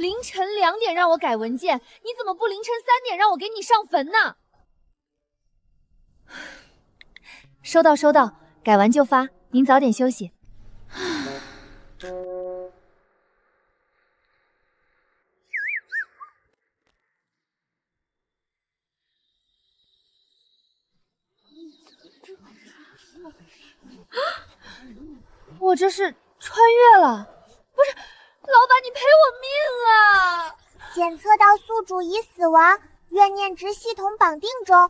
凌晨2点让我改文件，你怎么不凌晨3点让我给你上坟呢？收到收到，改完就发，您早点休息。我这是穿越了，不是，老板你赔我命啊！检测到宿主已死亡，怨念值系统绑定中，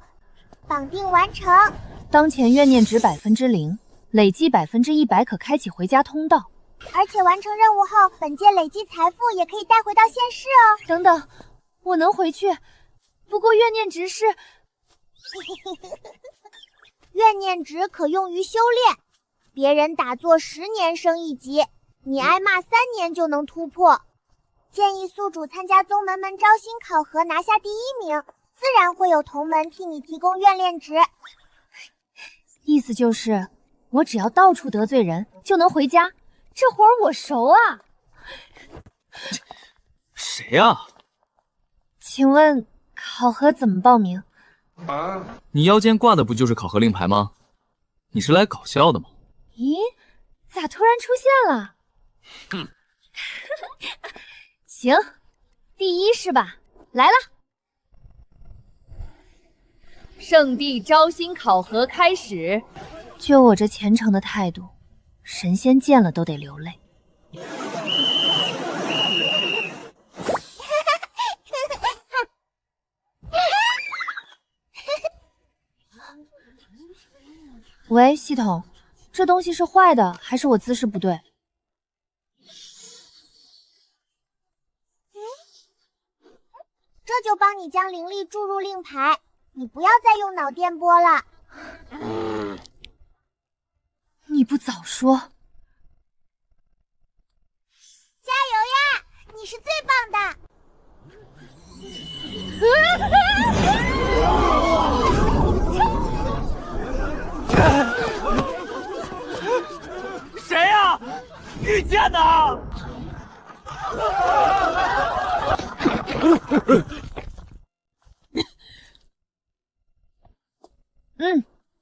绑定完成。当前怨念值0%，累计100%可开启回家通道。而且完成任务后，本界累计财富也可以带回到现世哦。等等，我能回去，不过怨念值是……怨念值可用于修炼，别人打坐10年升1级，你挨骂3年就能突破。建议宿主参加宗门招新考核，拿下第1名，自然会有同门替你提供怨念值。意思就是，我只要到处得罪人就能回家，这活儿我熟啊！谁呀？请问考核怎么报名？你腰间挂的不就是考核令牌吗？你是来搞笑的吗？咦，咋突然出现了？行，第1是吧？来了。圣地招新考核开始。就我这虔诚的态度，神仙见了都得流泪。喂，系统，这东西是坏的，还是我姿势不对？这就帮你将灵力注入令牌，你不要再用脑电波了。你不早说！加油呀，你是最棒的！谁呀？遇见呐！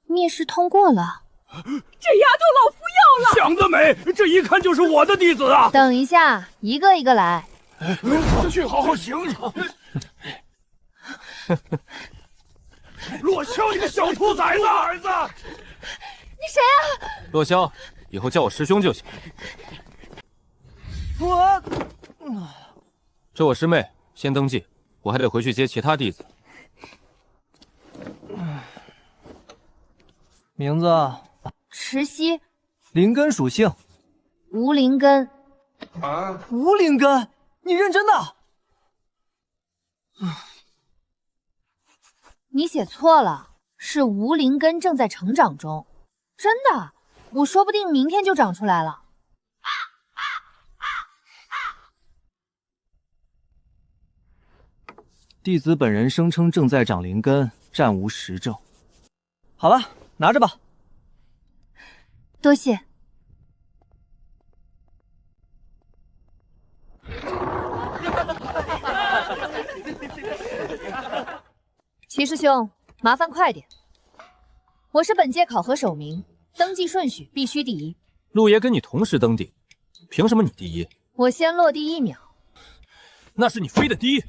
面试通过了。这丫头老夫要了！想得美，这一看就是我的弟子啊！等一下，一个一个来。去好好醒醒！洛萧，你个小兔崽子！儿子，你谁啊？洛萧，以后叫我师兄就行。这我师妹，先登记，我还得回去接其他弟子。名字池溪，灵根属性无灵根。无灵根？你认真的？你写错了，是无灵根正在成长中。真的，我说不定明天就长出来了。弟子本人声称正在长灵根，暂无实证。好了，拿着吧。多谢。齐师兄，麻烦快点。我是本届考核首名，登记顺序必须第1。陆爷跟你同时登顶，凭什么你第1？我先落地1秒。那是你飞的第1。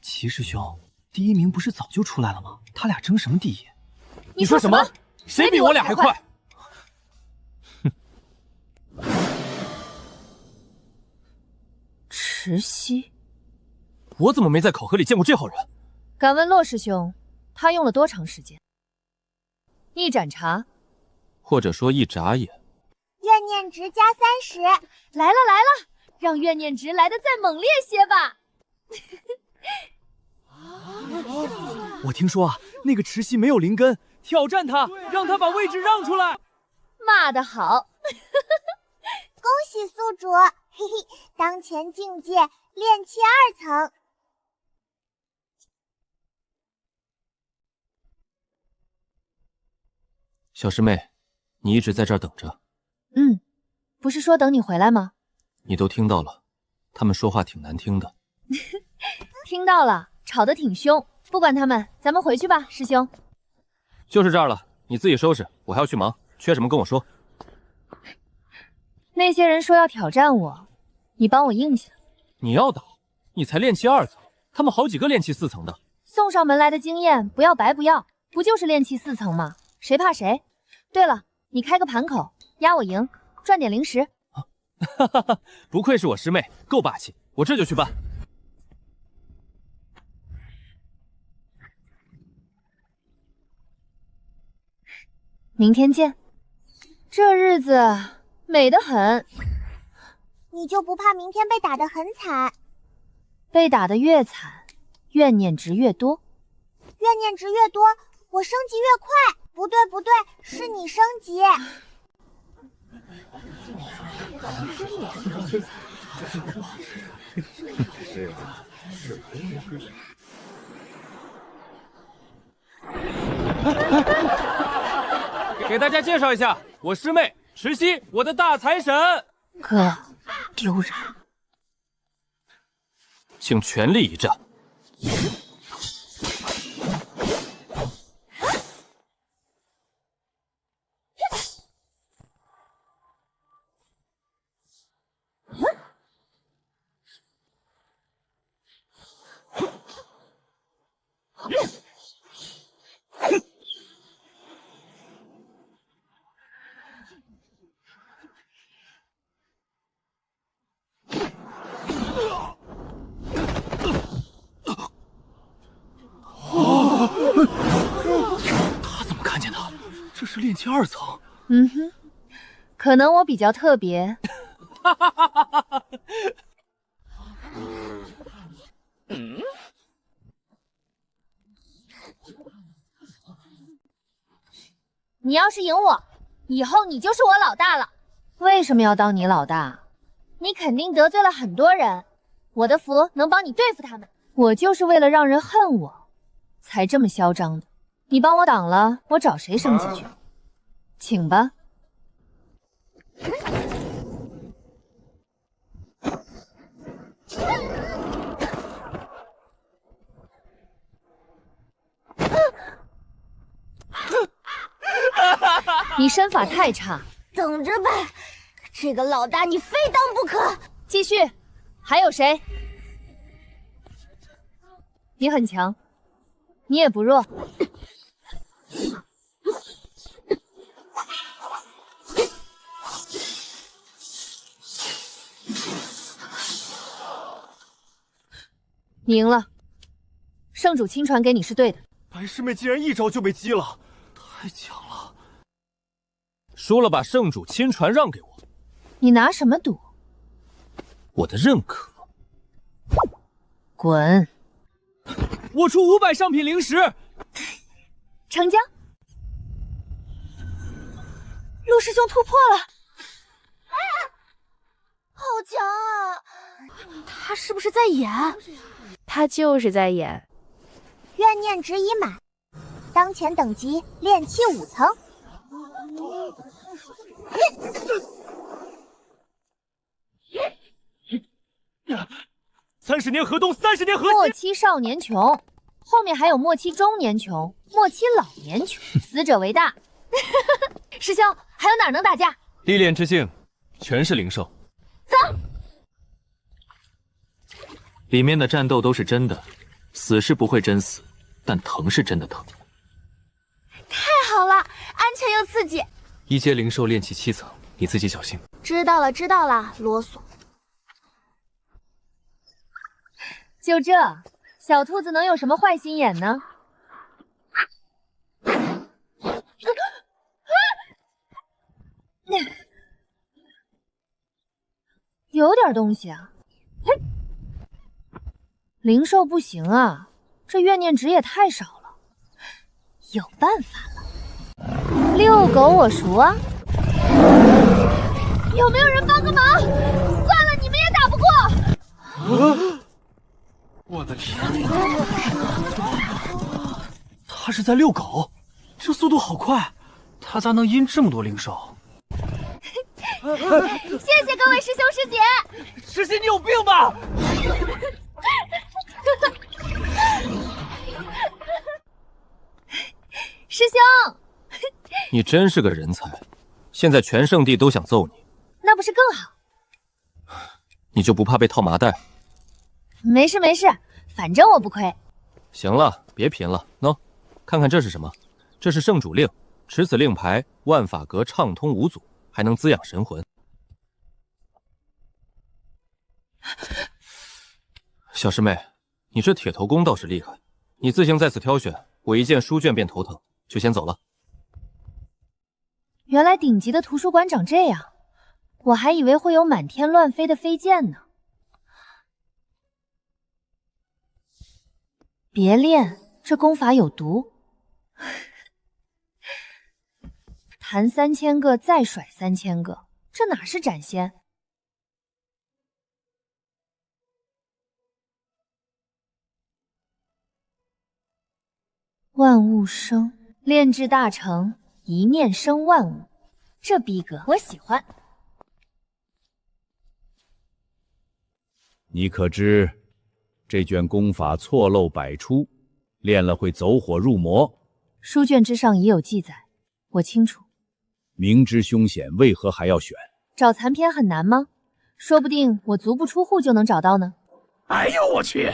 齐师兄，第1名不是早就出来了吗？他俩争什么第1？你说什么？谁比我俩还快？池溪，我怎么没在考核里见过这号人？敢问洛师兄，他用了多长时间？一盏茶，或者说一眨眼。怨念值加30，来了来了，让怨念值来的再猛烈些吧。我听说啊，那个池溪没有灵根，挑战他，让他把位置让出来。骂得好！恭喜宿主，嘿嘿，当前境界炼气2层。小师妹，你一直在这儿等着。不是说等你回来吗？你都听到了，他们说话挺难听的。听到了，吵得挺凶。不管他们，咱们回去吧，师兄。就是这儿了，你自己收拾，我还要去忙。缺什么跟我说。那些人说要挑战我，你帮我应下。你要打？你才炼气2层，他们好几个炼气4层的。送上门来的经验不要白不要，不就是炼气4层吗？谁怕谁？对了，你开个盘口，压我赢，赚点零食。哈哈哈，不愧是我师妹，够霸气，我这就去办。明天见。这日子美得很。你就不怕明天被打得很惨？被打得越惨，怨念值越多。怨念值越多，我升级越快。不对不对，是你升级。给大家介绍一下，我师妹池溪，我的大财神。哥，丢人！请全力以战。他怎么看见的？这是炼气2层。嗯哼，可能我比较特别。你要是赢我，以后你就是我老大了。为什么要当你老大？你肯定得罪了很多人，我的符能帮你对付他们。我就是为了让人恨我，才这么嚣张的。你帮我挡了，我找谁生气去？请吧。你身法太差，等着呗，这个老大你非当不可。继续，还有谁？你很强，你也不弱。你赢了，圣主亲传给你是对的。白师妹竟然一招就被击了，太强了！说了把圣主亲传让给我，你拿什么赌？我的认可。滚！我出500上品灵石，成交。陆师兄突破了，好强啊！他是不是在演？他就是在演。怨念值已满，当前等级炼气5层。30年河东，30年河西。末期少年穷，后面还有末期中年穷，末期老年穷，死者为大。师兄，还有哪儿能打架？历练之境，全是灵兽。走。里面的战斗都是真的，死是不会真死，但疼是真的疼。太好了，安全又刺激。一阶灵兽炼气7层，你自己小心。知道了，知道了，啰嗦。就这，小兔子能有什么坏心眼呢？有点东西啊！灵兽不行啊，这怨念值也太少了。有办法了，遛狗我熟啊！有没有人帮个忙？算了，你们也打不过。我的天！他是在遛狗，这速度好快，他咋能阴这么多灵兽？谢谢各位师兄师姐。师姐，你有病吧？师兄，你真是个人才，现在全圣地都想揍你，那不是更好？你就不怕被套麻袋？没事没事，反正我不亏。行了，别贫了，喏，看看这是什么？这是圣主令，持此令牌，万法阁畅通无阻，还能滋养神魂。小师妹，你这铁头功倒是厉害，你自行在此挑选，我一见书卷便头疼，就先走了。原来顶级的图书馆长这样，我还以为会有满天乱飞的飞剑呢。别练，这功法有毒。弹3000个，再甩3000个，这哪是斩仙？万物生，炼制大成，一念生万物，这逼格我喜欢。你可知这卷功法错漏百出，练了会走火入魔？书卷之上已有记载，我清楚。明知凶险，为何还要选？找残篇很难吗？说不定我足不出户就能找到呢。哎呦我去！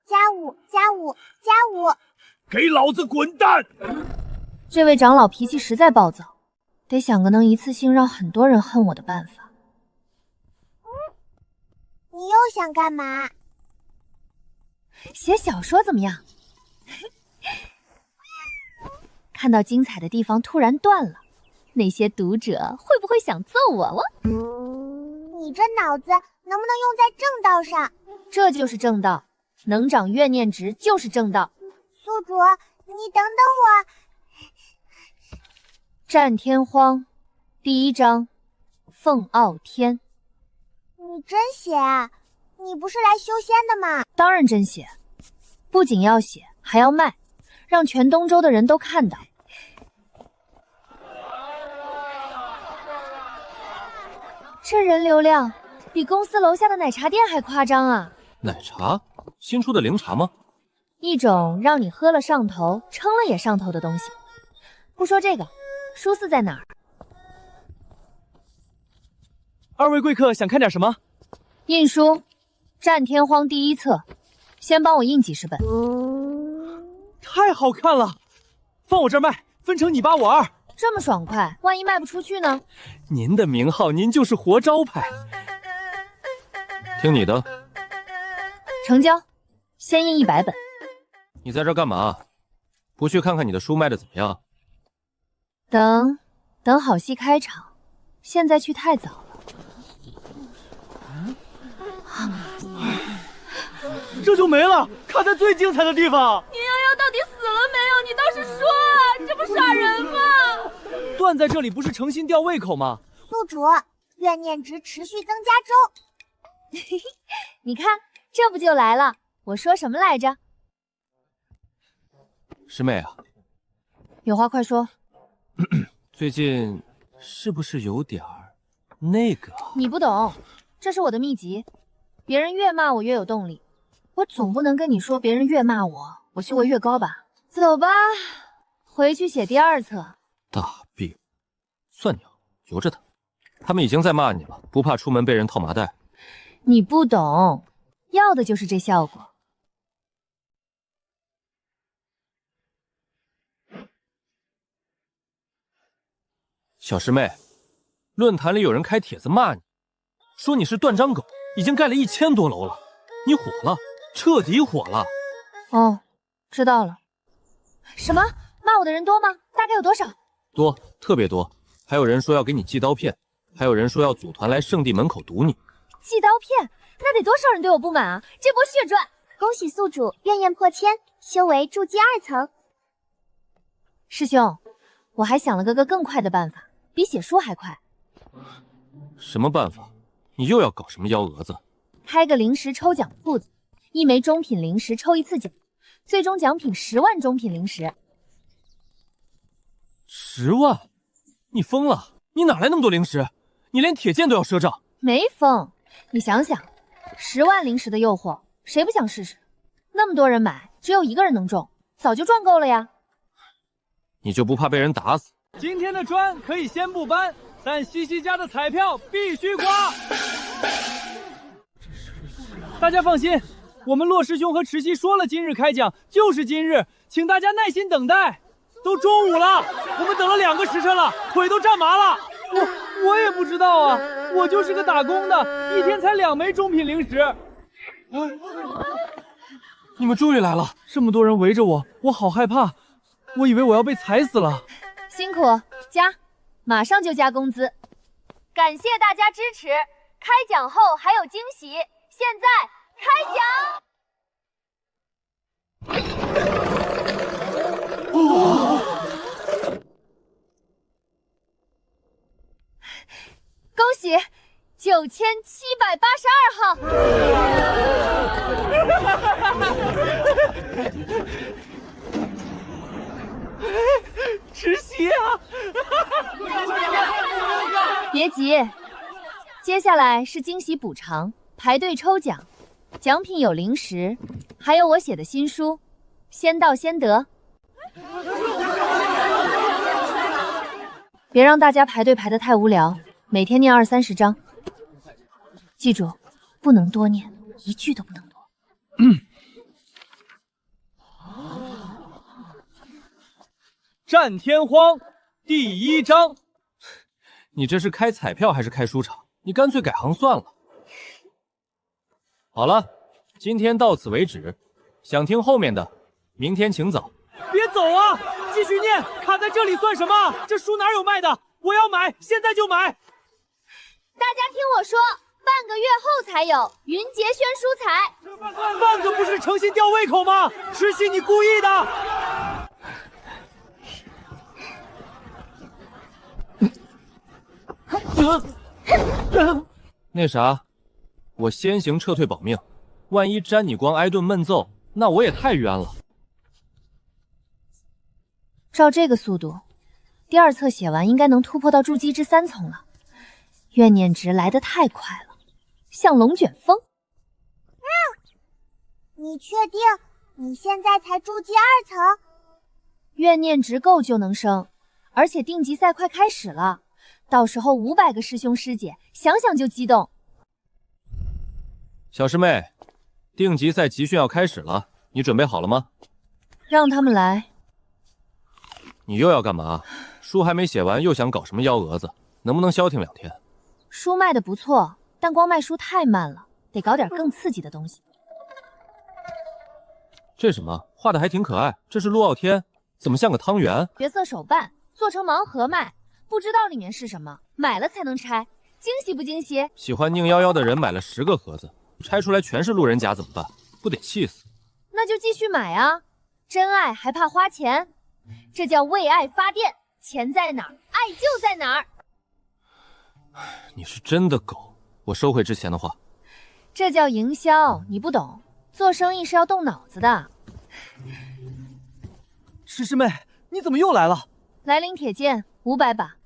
加5，加5，加5！给老子滚蛋！这位长老脾气实在暴躁，得想个能一次性让很多人恨我的办法。你又想干嘛？写小说怎么样？看到精彩的地方突然断了，那些读者会不会想揍我？你这脑子能不能用在正道上？这就是正道，能长怨念值就是正道。宿主，你等等我。战天荒，第1章，凤傲天。你真写啊？你不是来修仙的吗？当然真写，不仅要写，还要卖，让全东周的人都看到。这人流量比公司楼下的奶茶店还夸张啊！奶茶？新出的灵茶吗？一种让你喝了上头，撑了也上头的东西。不说这个，书4在哪儿？二位贵客想看点什么？印书《战天荒》第1册，先帮我印几10本。太好看了，放我这儿卖，分成你8我2。这么爽快，万一卖不出去呢？您的名号，您就是活招牌。听你的。成交，先印100本。你在这儿干嘛？不去看看你的书卖的怎么样？等好戏开场，现在去太早了。这就没了，卡在最精彩的地方。宁瑶瑶到底死了没有？你倒是说啊！这不耍人吗？断在这里不是诚心吊胃口吗？宿主，怨念值持续增加中。你看，这不就来了？我说什么来着？师妹啊，有话快说。最近是不是有点儿那个？你不懂，这是我的秘籍。别人越骂我越有动力，我总不能跟你说别人越骂我，我修为越高吧？走吧，回去写第2册。大病，算你好，由着他。他们已经在骂你了，不怕出门被人套麻袋。你不懂，要的就是这效果。小师妹，论坛里有人开帖子骂你，说你是断章狗，已经盖了1000多楼了，你火了，彻底火了。哦，知道了。什么？骂我的人多吗？大概有多少？多，特别多。还有人说要给你寄刀片，还有人说要组团来圣地门口堵你。寄刀片？那得多少人对我不满啊！这波血赚！恭喜宿主怨念破千，修为筑基2层。师兄，我还想了个更快的办法，比写书还快。什么办法？你又要搞什么幺蛾子？开个零食抽奖铺子，1枚中品零食抽1次奖，最终奖品10万中品零食。10万？你疯了！你哪来那么多零食？你连铁剑都要赊账。没疯，你想想，10万零食的诱惑，谁不想试试？那么多人买，只有1个人能中，早就赚够了呀。你就不怕被人打死？今天的砖可以先不搬，但西西家的彩票必须刮。大家放心，我们洛师兄和池西说了，今日开奖就是今日，请大家耐心等待。都中午了，我们等了2个时辰了，腿都站麻了。我也不知道啊，我就是个打工的，一天才2枚中品零食。你们终于来了！这么多人围着我，我好害怕，我以为我要被踩死了。辛苦，加，马上就加工资。感谢大家支持，开奖后还有惊喜，现在开奖！恭喜9782号！池西啊！别急，接下来是惊喜补偿，排队抽奖，奖品有零食，还有我写的新书，先到先得。别让大家排队排得太无聊，每天念20-30章，记住，不能多念，一句都不能多。战天荒第1章。你这是开彩票还是开书场？你干脆改行算了。好了，今天到此为止，想听后面的，明天请早。别走啊，继续念，卡在这里算什么？这书哪有卖的？我要买，现在就买。大家听我说，半个月后才有云杰轩书彩。半个不是诚心吊胃口吗？池西，你故意的。那啥，我先行撤退保命，万一沾你光挨顿闷揍，那我也太冤了。照这个速度，第2册写完应该能突破到筑基之3层了。怨念值来得太快了，像龙卷风。你确定你现在才筑基2层？怨念值够就能升，而且定级赛快开始了，到时候500个师兄师姐，想想就激动。小师妹，定级赛集训要开始了，你准备好了吗？让他们来。你又要干嘛？书还没写完，又想搞什么幺蛾子？能不能消停2天？书卖的不错，但光卖书太慢了，得搞点更刺激的东西。这什么？画的还挺可爱，这是陆傲天，怎么像个汤圆？角色手办做成盲盒卖，不知道里面是什么，买了才能拆，惊喜不惊喜？喜欢宁夭夭的人买了10个盒子，拆出来全是路人甲怎么办？不得气死！那就继续买啊！真爱还怕花钱？这叫为爱发电，钱在哪儿，爱就在哪儿。你是真的狗，我收回之前的话。这叫营销，你不懂，做生意是要动脑子的。池师妹，你怎么又来了？来领铁剑500把。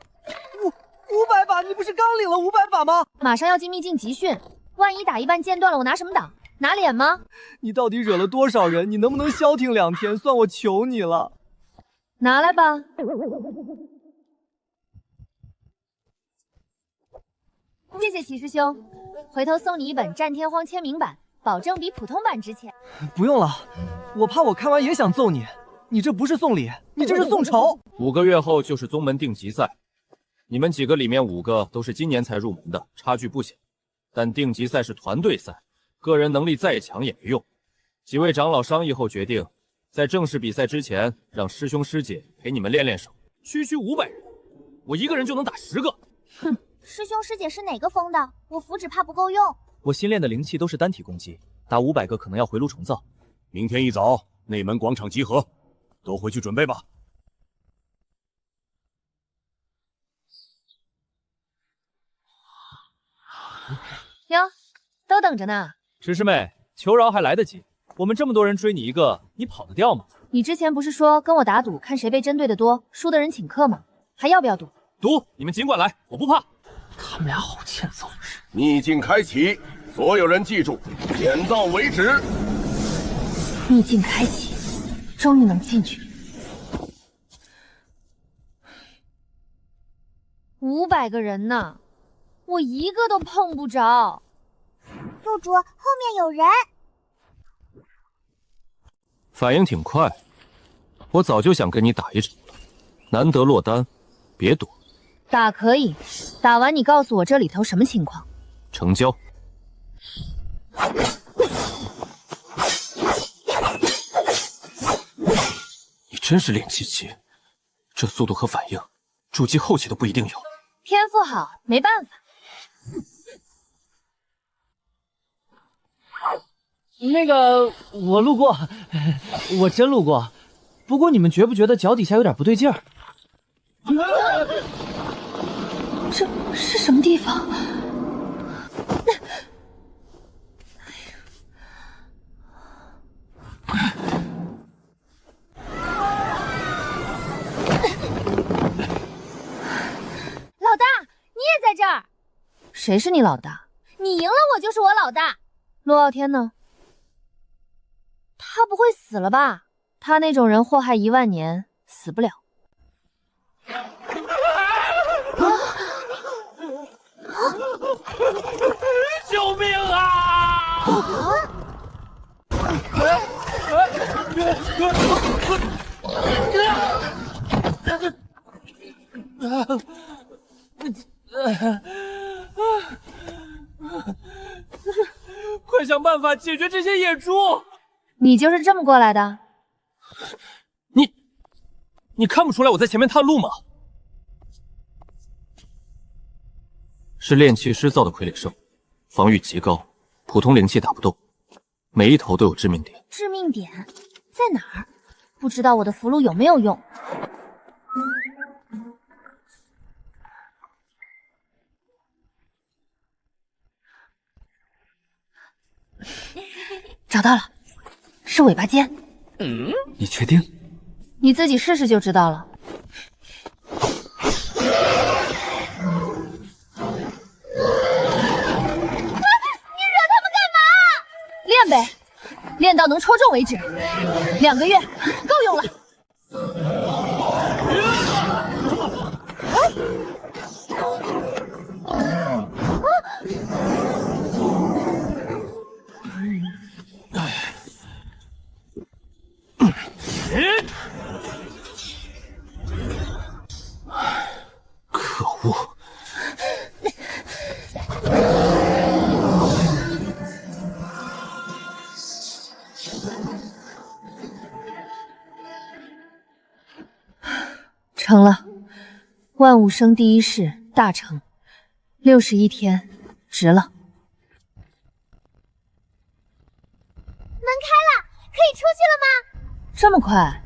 500把？你不是刚领了500把吗？马上要进秘境集训，万一打一半剑断了，我拿什么挡？拿脸吗？你到底惹了多少人？你能不能消停2天？算我求你了。拿来吧。谢谢齐师兄，回头送你一本战天荒签名版，保证比普通版值钱。不用了，我怕我看完也想揍你。你这不是送礼，你这是送仇。5个月后就是宗门定级赛，你们几个里面5个都是今年才入门的，差距不小。但定级赛是团队赛，个人能力再强也没用。几位长老商议后决定，在正式比赛之前，让师兄师姐陪你们练练手。区区500人，我一个人就能打10个。哼，师兄师姐是哪个封的？我符纸怕不够用。我新练的灵气都是单体攻击，打500个可能要回炉重造。明天一早内门广场集合，都回去准备吧。哟，都等着呢。池师妹，求饶还来得及。我们这么多人追你一个，你跑得掉吗？你之前不是说跟我打赌，看谁被针对的多，输的人请客吗？还要不要赌？赌，你们尽管来，我不怕。他们俩好欠揍。秘境开启，所有人记住，点到为止。秘境开启，终于能进去。500个人呢，我一个都碰不着。宿主，后面有人。反应挺快，我早就想跟你打一场了。难得落单，别躲。打可以，打完你告诉我这里头什么情况。成交。你真是练气机，这速度和反应，筑基后期都不一定有。天赋好，没办法。那个，我路过，我真路过。不过你们觉不觉得脚底下有点不对劲儿？这是什么地方？老大，你也在这儿？谁是你老大？你赢了，我就是我老大。陆傲天呢？他不会死了吧？他那种人祸害1万年，死不了。救命啊！快想办法解决这些野猪！你就是这么过来的？你看不出来我在前面探路吗？是炼气师造的傀儡兽，防御极高，普通灵气打不动，每一头都有致命点。致命点在哪儿？不知道我的符箓有没有用？找到了，是尾巴尖。你确定？你自己试试就知道了。练呗，练到能戳中为止。2个月够用了。可恶！成了，万物生第一式大成，61天，值了。门开了，可以出去了吗？这么快？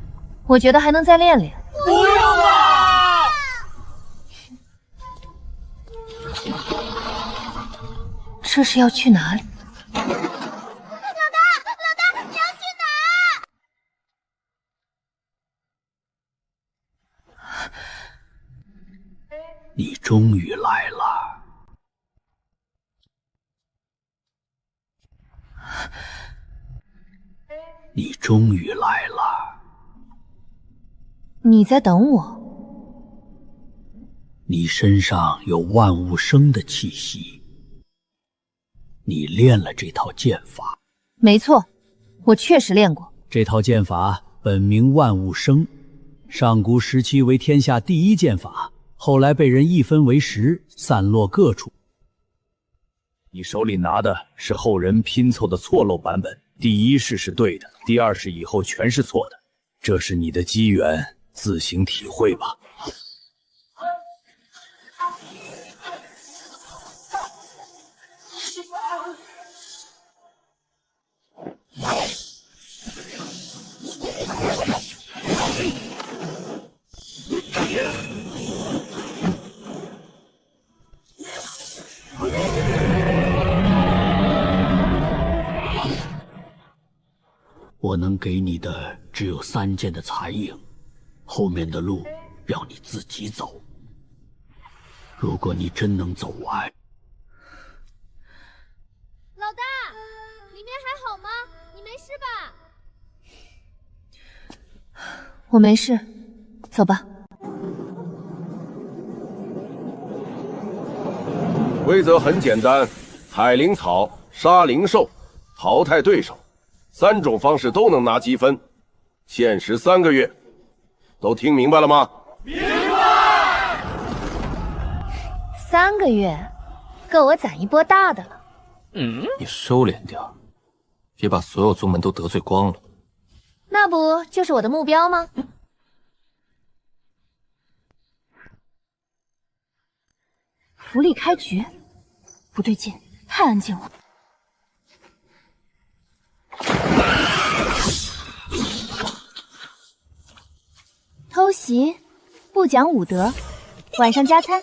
我觉得还能再练练。不用了！这是要去哪里？老大，你要去哪？你终于来了。你终于来了。你在等我？你身上有万物生的气息。你练了这套剑法？没错，我确实练过。这套剑法本名万物生，上古时期为天下第一剑法，后来被人一分为10，散落各处。你手里拿的是后人拼凑的错漏版本，第一式是对的，第二式以后全是错的。这是你的机缘，自行体会吧。我能给你的只有3件的残影，后面的路要你自己走。如果你真能走完，老大，里面还好吗？你没事吧？我没事，走吧。规则很简单，采灵草、杀灵兽、淘汰对手，3种方式都能拿积分，限时3个月。都听明白了吗？明白。3个月，够我攒一波大的了。你收敛点，别把所有宗门都得罪光了。那不就是我的目标吗？福利开局，不对劲，太安静了。偷袭，不讲武德，晚上加餐。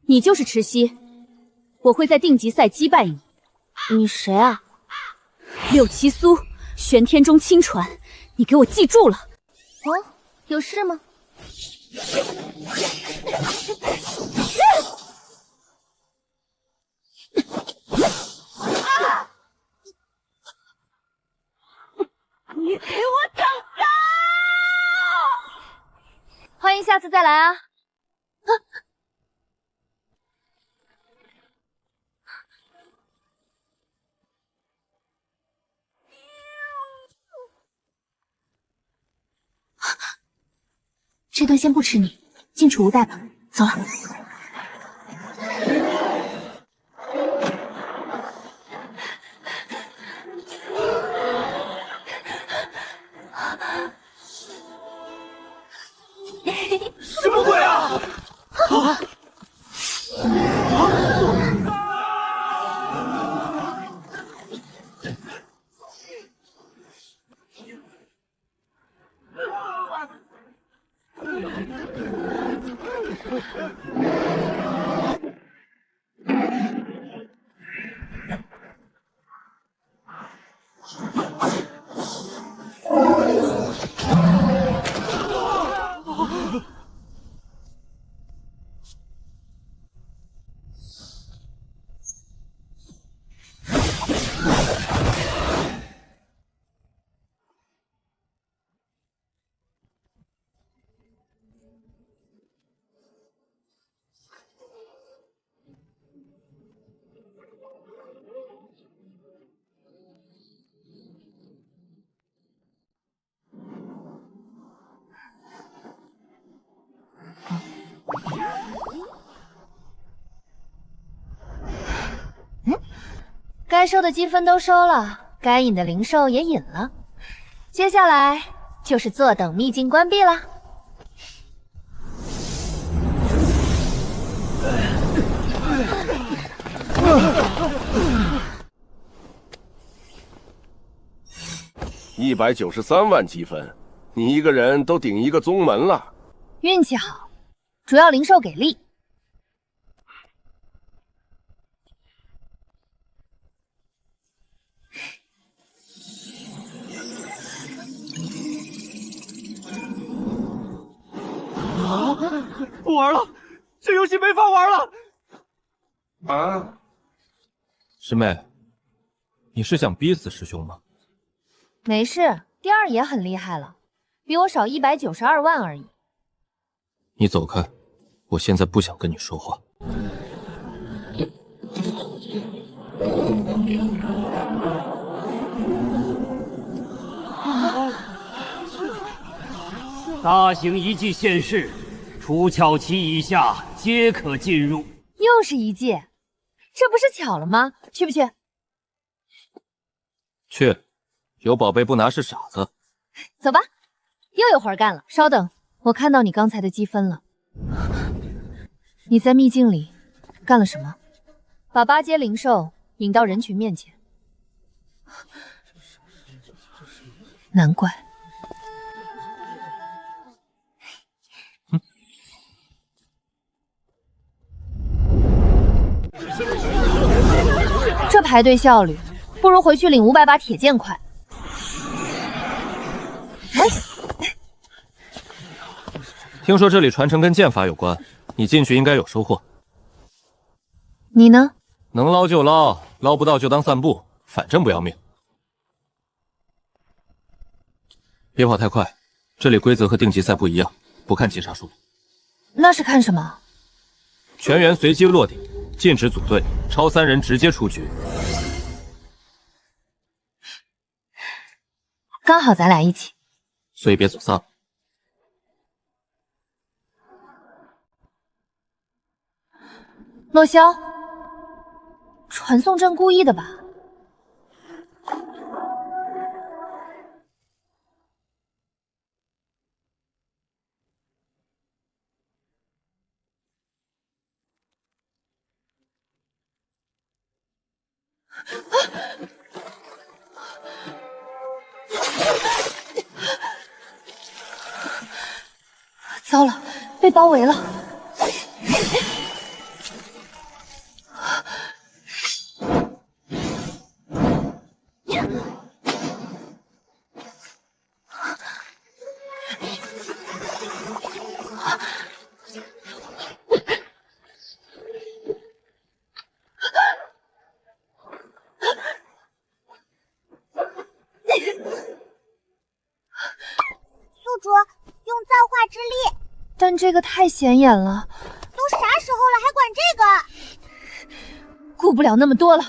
你就是池溪，我会在定级赛击败你。你谁啊六七苏，玄天中亲传，你给我记住了。哦，有事吗？你给我等着！欢迎下次再来啊！这顿先不吃你，进储物袋吧。走了。什么鬼啊！该收的积分都收了，该引的灵兽也引了，接下来就是坐等秘境关闭啦。193万积分，你一个人都顶一个宗门了。运气好，主要灵兽给力。不玩了，这游戏没法玩了。啊！师妹，你是想逼死师兄吗？没事，第二也很厉害了，比我少192万而已。你走开，我现在不想跟你说话。大型遗迹现世，除巧棋以下皆可进入。又是一季，这不是巧了吗？去不去？去，有宝贝不拿是傻子。走吧，又有活干了。稍等，我看到你刚才的积分了。你在秘境里干了什么？把8阶灵兽引到人群面前。难怪。这排队效率，不如回去领500把铁剑快。听说这里传承跟剑法有关，你进去应该有收获。你呢？能捞就捞，捞不到就当散步，反正不要命。别跑太快，这里规则和定级赛不一样，不看击杀数。那是看什么？全员随机落地，禁止组队，超3人直接出局。刚好咱俩一起，所以别走散。洛萧，传送阵故意的吧？糟了，被包围了！宿主，用造化之力。但这个太显眼了，都啥时候了，还管这个？顾不了那么多了。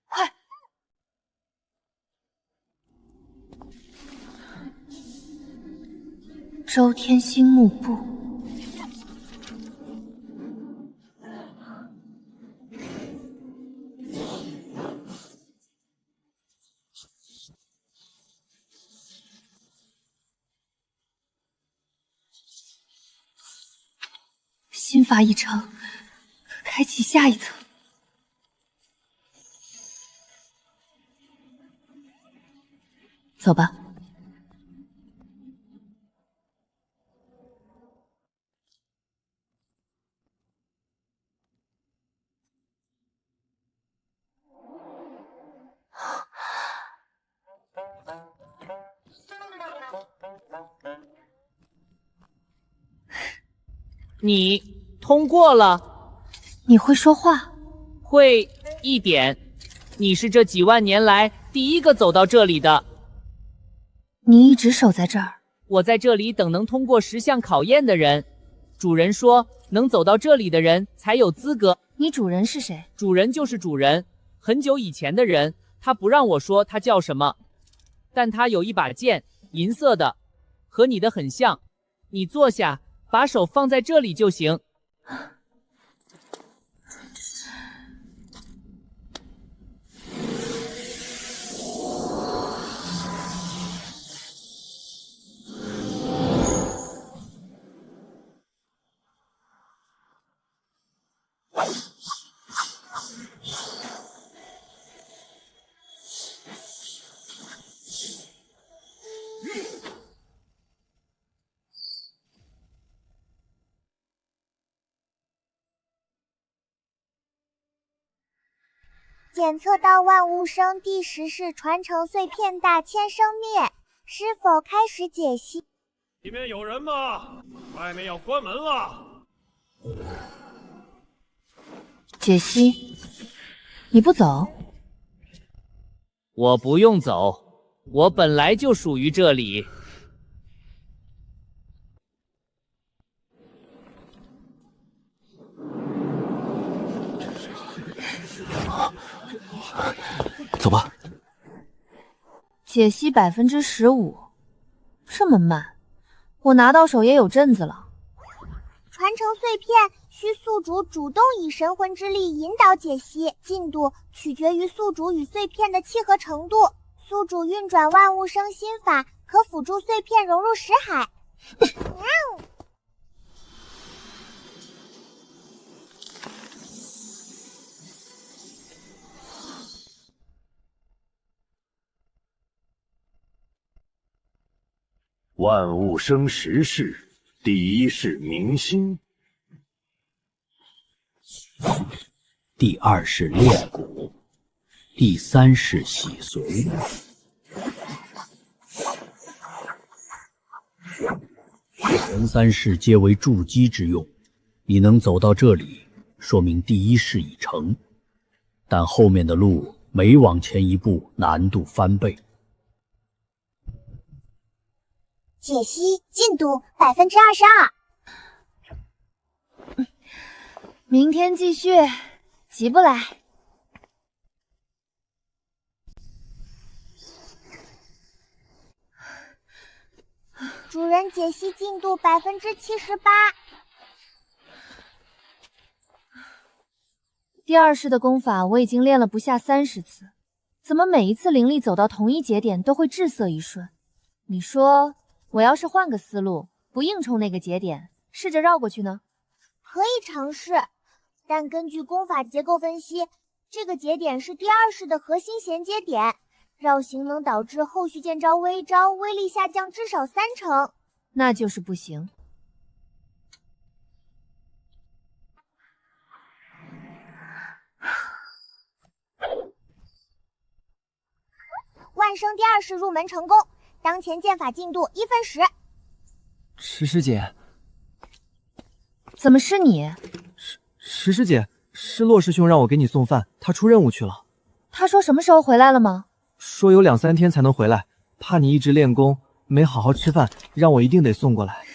快！周天星幕布。心法已成，开启下一层。走吧。你通过了。你会说话？会一点。你是这几万年来第一个走到这里的。你一直守在这儿？我在这里等能通过10项考验的人。主人说，能走到这里的人才有资格。你主人是谁？主人就是主人，很久以前的人，他不让我说他叫什么，但他有一把剑，银色的，和你的很像。你坐下。把手放在这里就行。检测到万物生第10式传承碎片大千生灭，是否开始解析？里面有人吗？外面要关门了。解析，你不走？我不用走，我本来就属于这里。走吧。解析15%，这么慢，我拿到手也有阵子了。传承碎片需宿主主动以神魂之力引导解析，进度取决于宿主与碎片的契合程度。宿主运转万物生心法，可辅助碎片融入识海。万物生10式，第1式明心。第2式练骨，第3式洗髓。前3式皆为筑基之用，你能走到这里，说明第1式已成，但后面的路每往前一步，难度翻倍。解析进度22%。明天继续，急不来。主人解析进度78%。第2式的功法我已经练了不下30次，怎么每一次灵力走到同一节点都会滞涩一瞬？你说我要是换个思路，不硬冲那个节点，试着绕过去呢？可以尝试，但根据功法结构分析，这个节点是第2式的核心衔接点，绕行能导致后续见招微招威力下降至少30%，那就是不行。万生第2式入门成功，当前剑法进度1分10。石师姐，怎么是你？石师姐，是洛师兄让我给你送饭，他出任务去了。他说什么时候回来了吗？说有2、3天才能回来，怕你一直练功没好好吃饭，让我一定得送过来。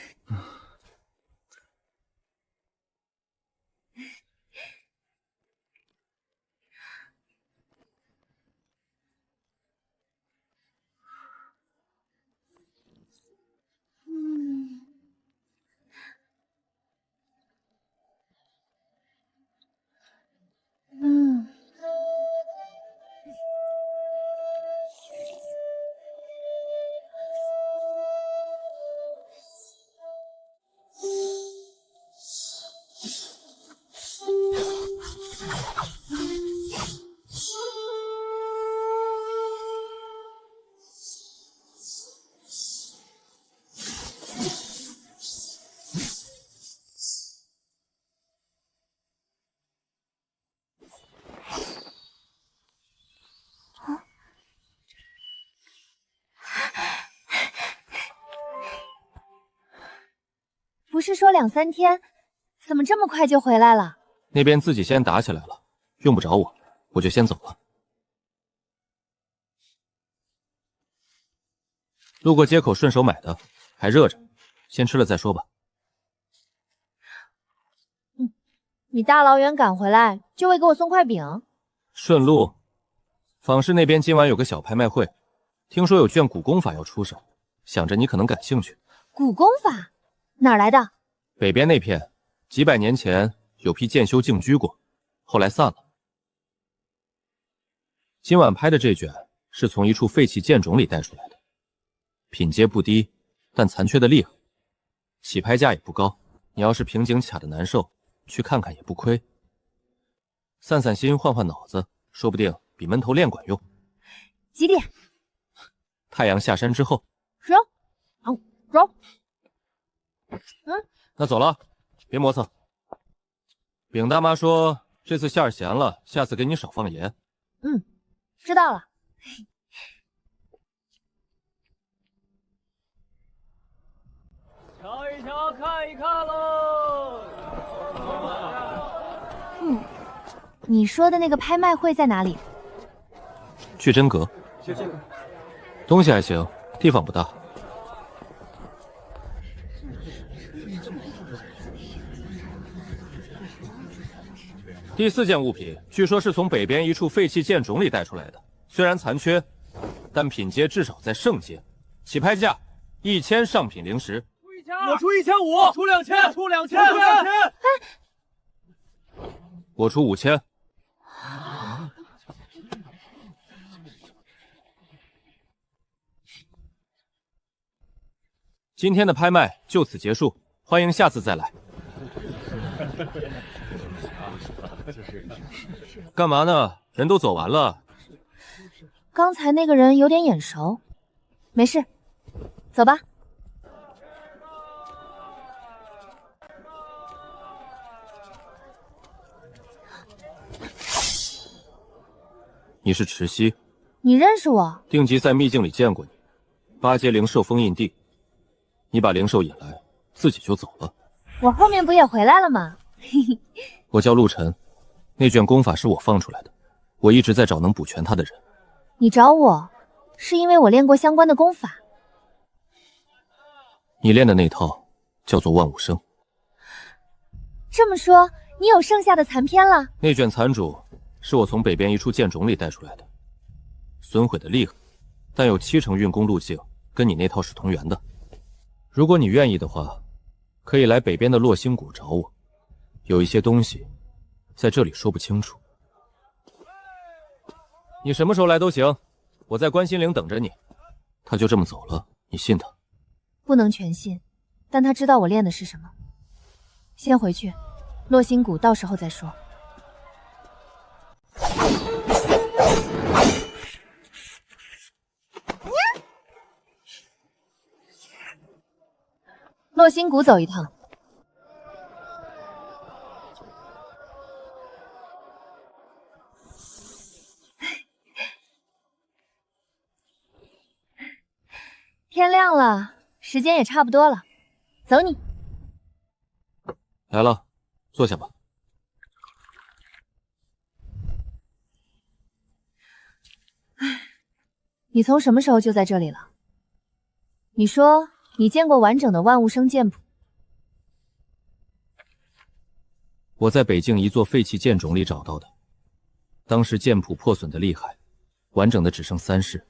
不是说2、3天，怎么这么快就回来了？那边自己先打起来了，用不着我，我就先走了。路过街口顺手买的，还热着，先吃了再说吧。你大老远赶回来，就为给我送块饼？顺路，坊市那边今晚有个小拍卖会，听说有卷古功法要出手，想着你可能感兴趣。古功法哪儿来的？北边那片，几百年前有批剑修静居过，后来散了。今晚拍的这卷是从一处废弃剑冢里带出来的，品阶不低，但残缺的厉害，起拍价也不高。你要是瓶颈卡的难受，去看看也不亏。散散心，换换脑子，说不定比闷头练管用。几点？太阳下山之后。走。那走了，别磨蹭。饼大妈说这次馅儿咸了，下次给你少放盐。知道了。瞧一瞧，看一看喽。你说的那个拍卖会在哪里？去真阁。东西还行，地方不大。第4件物品，据说是从北边一处废弃剑冢里带出来的，虽然残缺，但品阶至少在圣阶，起拍价1000上品灵石。我出1500，出2000，出2000，我出5000。今天的拍卖就此结束，欢迎下次再来。干嘛呢？人都走完了。刚才那个人有点眼熟，没事，走吧。你是池溪，你认识我？定级赛秘境里见过你。8阶灵兽封印地，你把灵兽引来，自己就走了。我后面不也回来了吗？嘿嘿。我叫陆晨，那卷功法是我放出来的，我一直在找能补全它的人。你找我，是因为我练过相关的功法。你练的那套叫做万物生。这么说，你有剩下的残篇了？那卷残主是我从北边一处剑种里带出来的，损毁的厉害，但有70%运功路径跟你那套是同源的。如果你愿意的话，可以来北边的落星谷找我，有一些东西在这里说不清楚。你什么时候来都行，我在关心岭等着你。他就这么走了，你信他？不能全信，但他知道我练的是什么。先回去，落星谷到时候再说。落星谷走一趟。天亮了，时间也差不多了，走你。来了，坐下吧。你从什么时候就在这里了？你说你见过完整的万物生剑谱？我在北境一座废弃剑冢里找到的，当时剑谱破损的厉害，完整的只剩3式。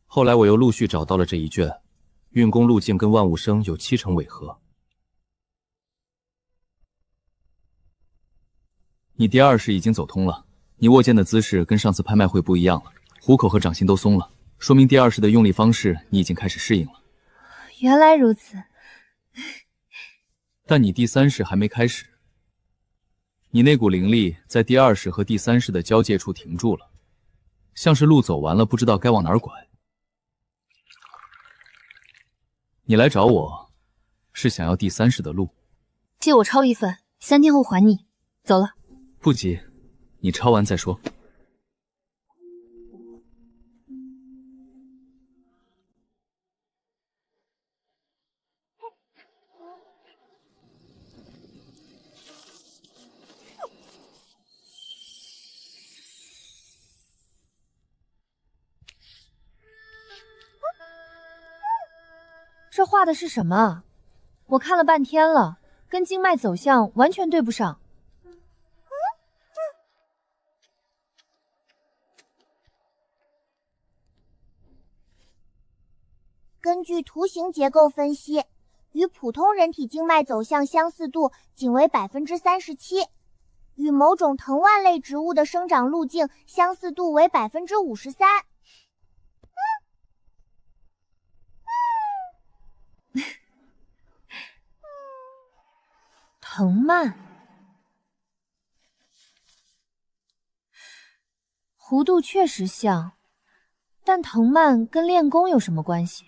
后来我又陆续找到了这一卷，运功路径跟万物生有70%违和。你第2式已经走通了，你握剑的姿势跟上次拍卖会不一样了，虎口和掌心都松了，说明第2式的用力方式你已经开始适应了。原来如此。但你第3式还没开始，你那股灵力在第2式和第3式的交界处停住了，像是路走完了，不知道该往哪儿拐。你来找我，是想要第3式的路。借我抄一份，3天后还你。走了。不急，你抄完再说。这画的是什么？我看了半天了，跟经脉走向完全对不上。根据图形结构分析，与普通人体经脉走向相似度仅为37%，与某种藤蔓类植物的生长路径相似度为53%。藤蔓，弧度确实像，但藤蔓跟练功有什么关系？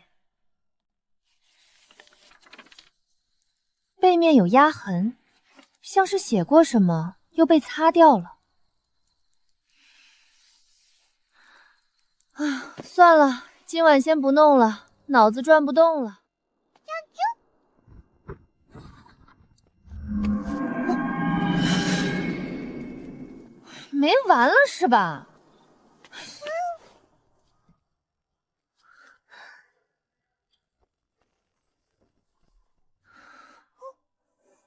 背面有压痕，像是写过什么，又被擦掉了。啊，算了，今晚先不弄了，脑子转不动了。没完了是吧？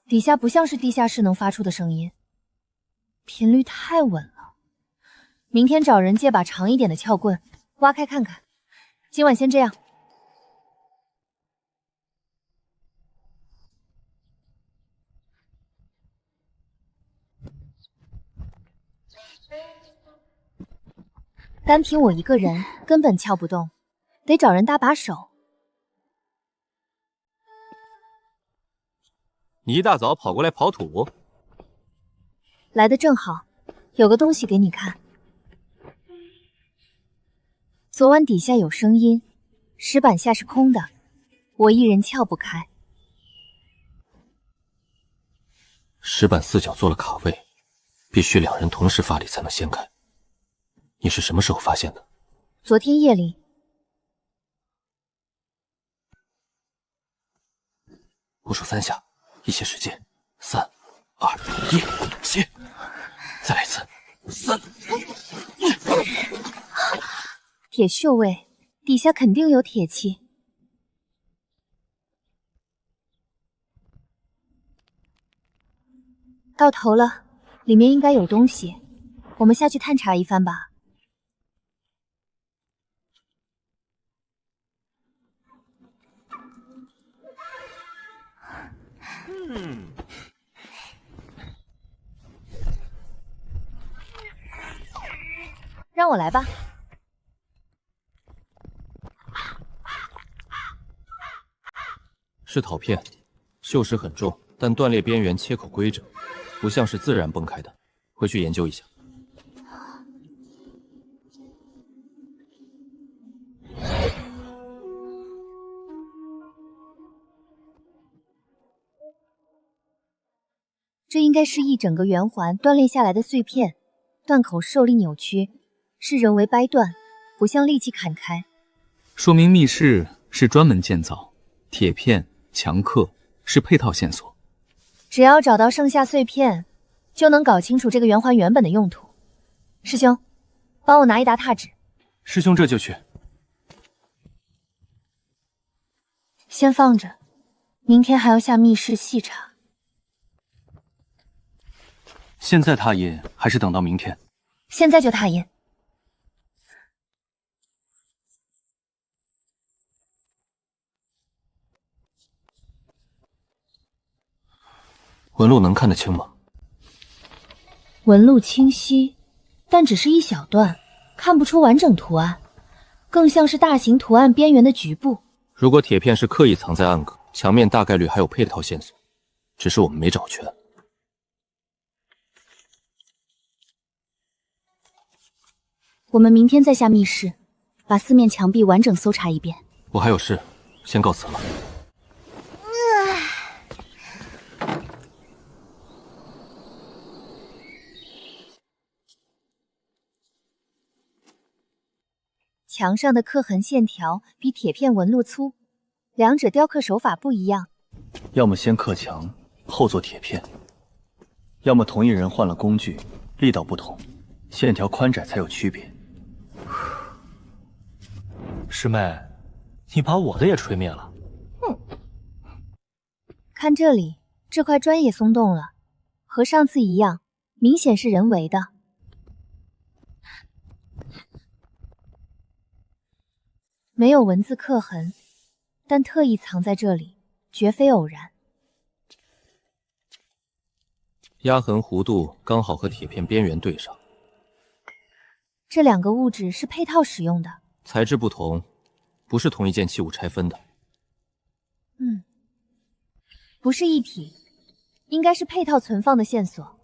底下不像是地下室能发出的声音，频率太稳了。明天找人借把长一点的撬棍，挖开看看。今晚先这样。单凭我一个人根本撬不动，得找人搭把手。你一大早跑过来刨土，来的正好，有个东西给你看。昨晚底下有声音，石板下是空的，我一人撬不开。石板4角做了卡位，必须2人同时发力才能掀开。你是什么时候发现的？昨天夜里。我数3下，一些时间，3、2、1，起！再来一次，3。铁锈味，底下肯定有铁器。到头了，里面应该有东西，我们下去探查一番吧。让我来吧。是陶片，锈蚀很重，但断裂边缘切口规整，不像是自然崩开的。回去研究一下。这应该是一整个圆环断裂下来的碎片，断口受力扭曲，是人为掰断，不像利器砍开。说明密室是专门建造，铁片、强刻是配套线索。只要找到剩下碎片，就能搞清楚这个圆环原本的用途。师兄，帮我拿一沓拓纸。师兄这就去。先放着，明天还要下密室细查。现在拓印还是等到明天？现在就拓印。纹路能看得清吗？纹路清晰，但只是一小段，看不出完整图案，更像是大型图案边缘的局部。如果铁片是刻意藏在暗格，墙面大概率还有配套线索，只是我们没找全。我们明天再下密室，把四面墙壁完整搜查一遍。我还有事，先告辞了。墙上的刻痕线条比铁片纹路粗，两者雕刻手法不一样。要么先刻墙，后做铁片；要么同一人换了工具，力道不同，线条宽窄才有区别。师妹，你把我的也吹灭了。看这里，这块砖也松动了，和上次一样，明显是人为的。没有文字刻痕，但特意藏在这里，绝非偶然。压痕弧度刚好和铁片边缘对上。这两个物质是配套使用的，材质不同，不是同一件器物拆分的。不是一体，应该是配套存放的线索。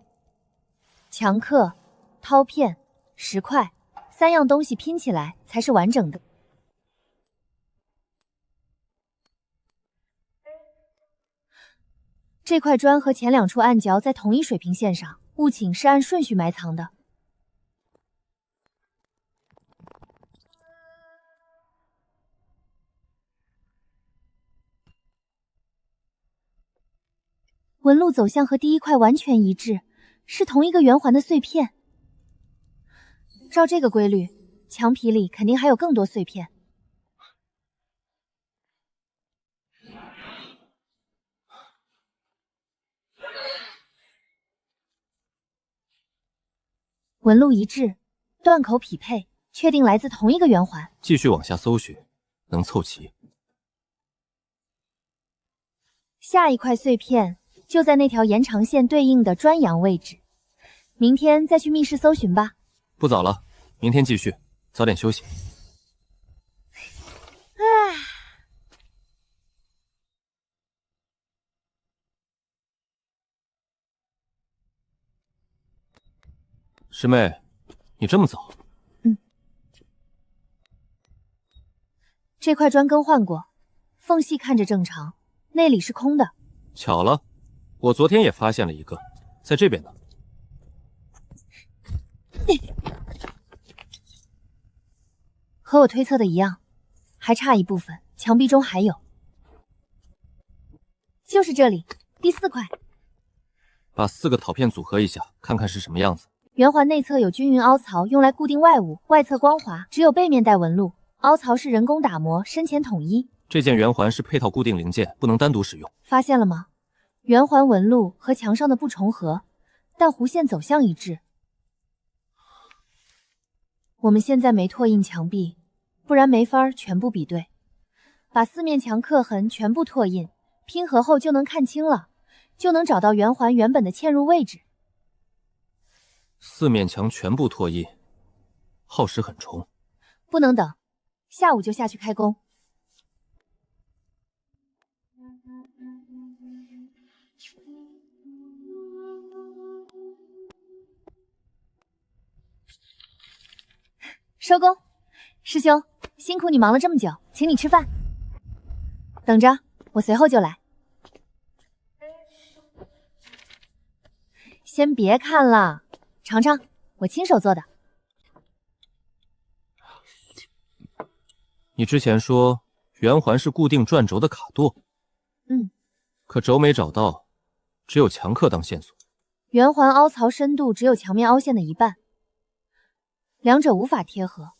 强刻、刀片、石块三样东西拼起来才是完整的。这块砖和前两处暗角在同一水平线上，物寝是按顺序埋藏的。纹路走向和第一块完全一致，是同一个圆环的碎片。照这个规律，墙皮里肯定还有更多碎片。纹路一致，断口匹配，确定来自同一个圆环。继续往下搜寻，能凑齐。下一块碎片就在那条延长线对应的砖阳位置。明天再去密室搜寻吧。不早了，明天继续，早点休息。师妹，你这么早？这块砖更换过，缝隙看着正常，内里是空的。巧了，我昨天也发现了一个，在这边呢。和我推测的一样，还差一部分，墙壁中还有。就是这里，第4块。把4个陶片组合一下，看看是什么样子。圆环内侧有均匀凹槽，用来固定外物，外侧光滑，只有背面带纹路。凹槽是人工打磨，深浅统一。这件圆环是配套固定零件，不能单独使用。发现了吗？圆环纹路和墙上的不重合，但弧线走向一致。我们现在没拓印墙壁，不然没法全部比对。把4面墙刻痕全部拓印，拼合后就能看清了，就能找到圆环原本的嵌入位置。 4面墙全部拓印，耗时很重。不能等，下午就下去开工。收工，师兄，辛苦你忙了这么久，请你吃饭。等着，我随后就来。先别看了。 尝尝，我亲手做的。你之前说圆环是固定转轴的卡舵，可轴没找到，只有墙刻当线索。圆环凹槽深度只有墙面凹陷的一半，两者无法贴合。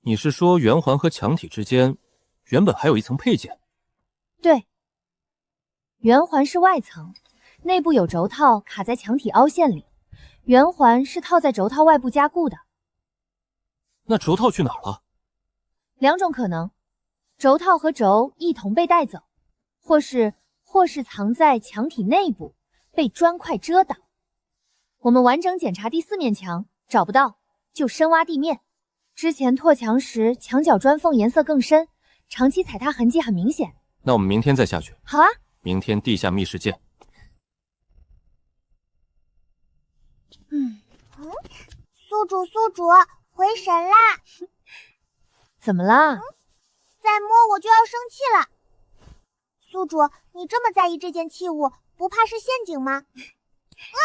你是说圆环和墙体之间原本还有一层配件？对，圆环是外层，内部有轴套卡在墙体凹陷里。 圆环是套在轴套外部加固的，那轴套去哪儿了？两种可能，轴套和轴一同被带走，或是藏在墙体内部，被砖块遮挡。我们完整检查第4面墙，找不到就深挖地面。之前拓墙时，墙角砖缝颜色更深，长期踩踏痕迹很明显。那我们明天再下去。好啊，明天地下密室见。 宿主，回神啦！怎么啦？再摸我就要生气了。宿主，你这么在意这件器物，不怕是陷阱吗？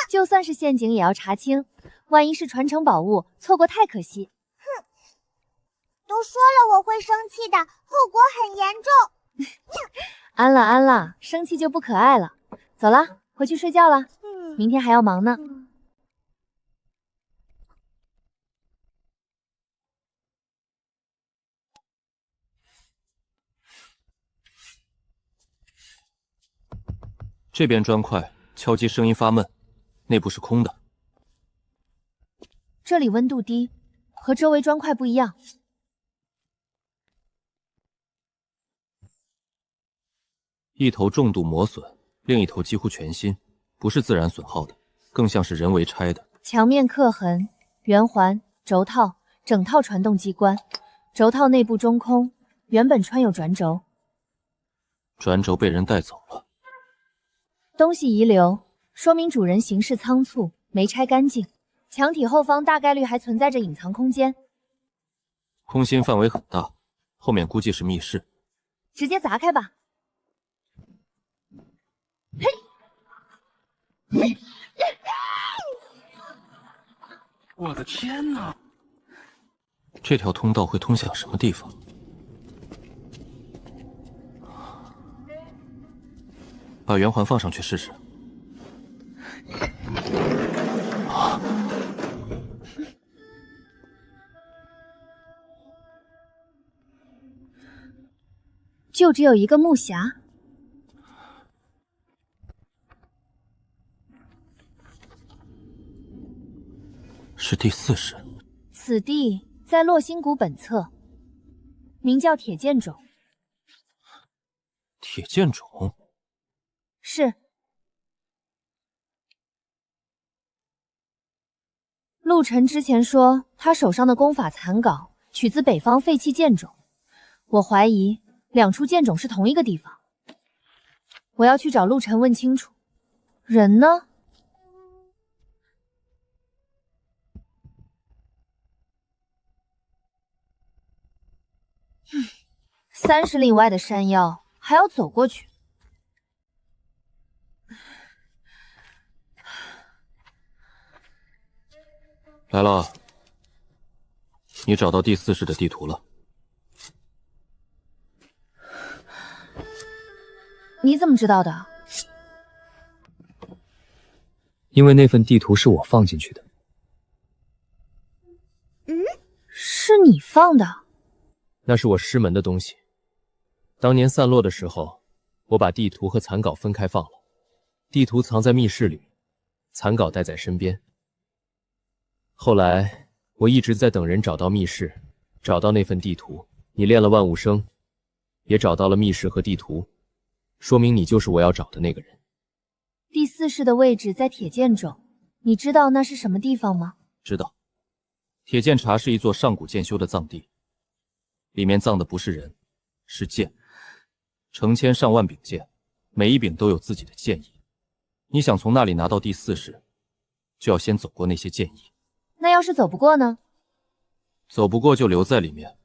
就算是陷阱也要查清，万一是传承宝物，错过太可惜。哼，都说了我会生气的，后果很严重。安了安了，生气就不可爱了。走了，回去睡觉了。明天还要忙呢。 这边砖块敲击声音发闷，内部是空的。这里温度低，和周围砖块不一样。一头重度磨损，另一头几乎全新，不是自然损耗的，更像是人为拆的。墙面刻痕、圆环、轴套，整套传动机关。轴套内部中空，原本穿有转轴，转轴被人带走了。 东西遗留，说明主人行事仓促，没拆干净。墙体后方大概率还存在着隐藏空间，空心范围很大，后面估计是密室。直接砸开吧。嘿！我的天哪！这条通道会通向什么地方？ 把圆环放上去试试。就只有一个木匣。是第4室。此地在洛星谷本侧，名叫铁剑冢。铁剑冢。 是，陆晨之前说他手上的功法残稿取自北方废弃剑冢，我怀疑2处剑冢是同一个地方。我要去找陆晨问清楚。人呢？30里外的山腰还要走过去。 来了，你找到第4室的地图了。你怎么知道的？因为那份地图是我放进去的。是你放的？那是我师门的东西。当年散落的时候，我把地图和残稿分开放了，地图藏在密室里，残稿带在身边。后来我一直在等人找到密室，找到那份地图。你练了万物生，也找到了密室和地图，说明你就是我要找的那个人。第4室的位置在铁剑冢，你知道那是什么地方吗？知道，铁剑茶是一座上古剑修的葬地，里面葬的不是人，是剑，成千上万柄剑，每一柄都有自己的剑意。你想从那里拿到第4室，就要先走过那些剑意。那要是走不过呢？走不过就留在里面。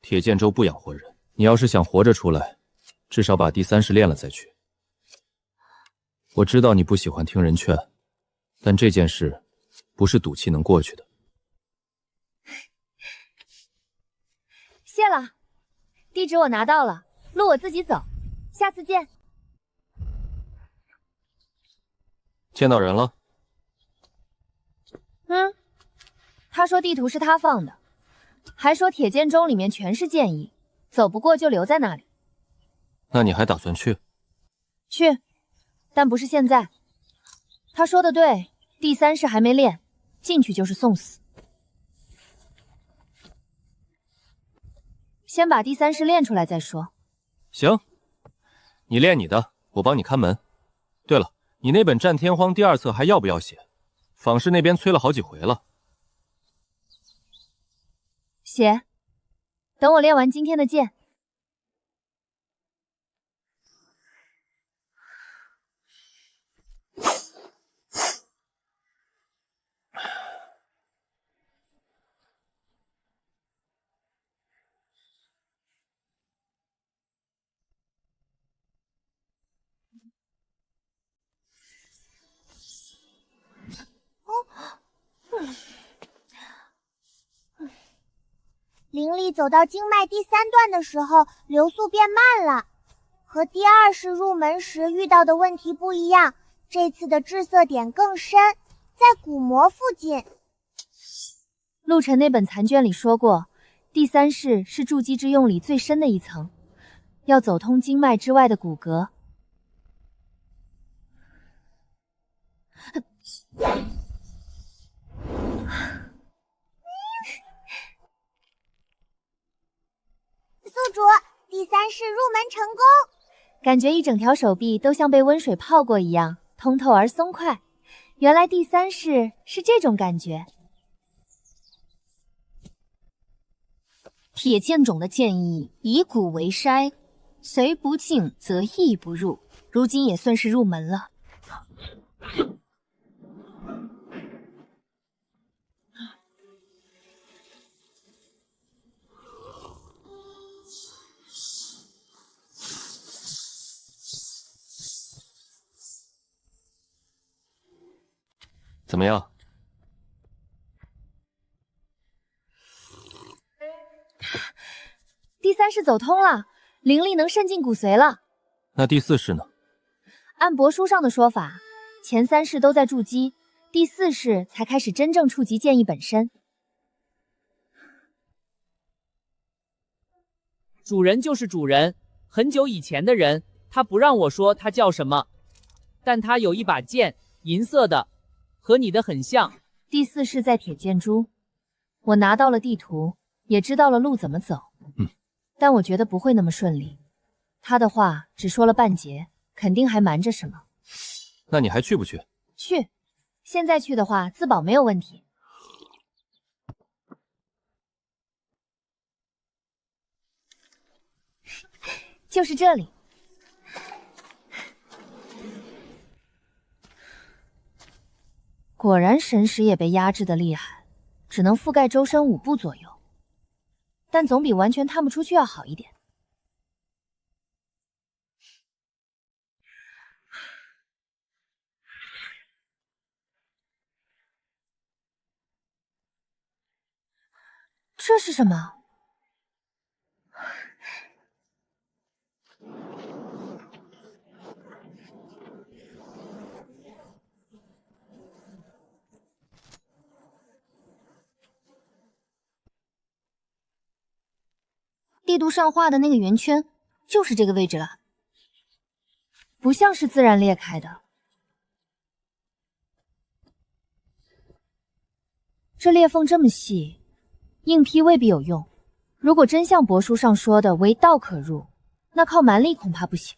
铁剑州不养活人，你要是想活着出来，至少把第3室练了再去。我知道你不喜欢听人劝，但这件事不是赌气能过去的。谢了，地址我拿到了，路我自己走，下次见。见到人了？他说地图是他放的，还说铁剑中里面全是剑意，走不过就留在那里。那你还打算去？去，但不是现在。他说的对，第3室还没练，进去就是送死。先把第3室练出来再说。行，你练你的，我帮你看门。对了，你那本《战天荒》第2册还要不要写？坊市那边催了好几回了。写，等我练完今天的剑。灵力走到经脉第3段的时候，流速变慢了，和第2室入门时遇到的问题不一样。这次的滞涩点更深，在骨膜附近。陆晨那本残卷里说过，第3室是筑基之用里最深的一层，要走通经脉之外的骨骼。宿主，第3室入门成功，感觉一整条手臂都像被温水泡过一样，通透而松快。原来第3室是这种感觉。铁剑种的剑意以骨为筛，虽不进则亦不入，如今也算是入门了。怎么样？第3室走通了，灵力能渗进骨髓了。那第4室呢？按帛书上的说法，前3室都在筑基，第4室才开始真正触及剑意本身。主人就是主人，很久以前的人，他不让我说他叫什么，但他有一把剑，银色的，和你的很像。第4室在铁剑珠，我拿到了地图，也知道了路怎么走。但我觉得不会那么顺利。他的话只说了半截，肯定还瞒着什么。那你还去不去？去，现在去的话，自保没有问题。就是这里。果然神识也被压制的厉害，只能覆盖周身5步左右，但总比完全探不出去要好一点。这是什么？地图上画的那个圆圈就是这个位置了，不像是自然裂开的。这裂缝这么细，硬劈未必有用。如果真像帛书上说的唯道可入，那靠蛮力恐怕不行。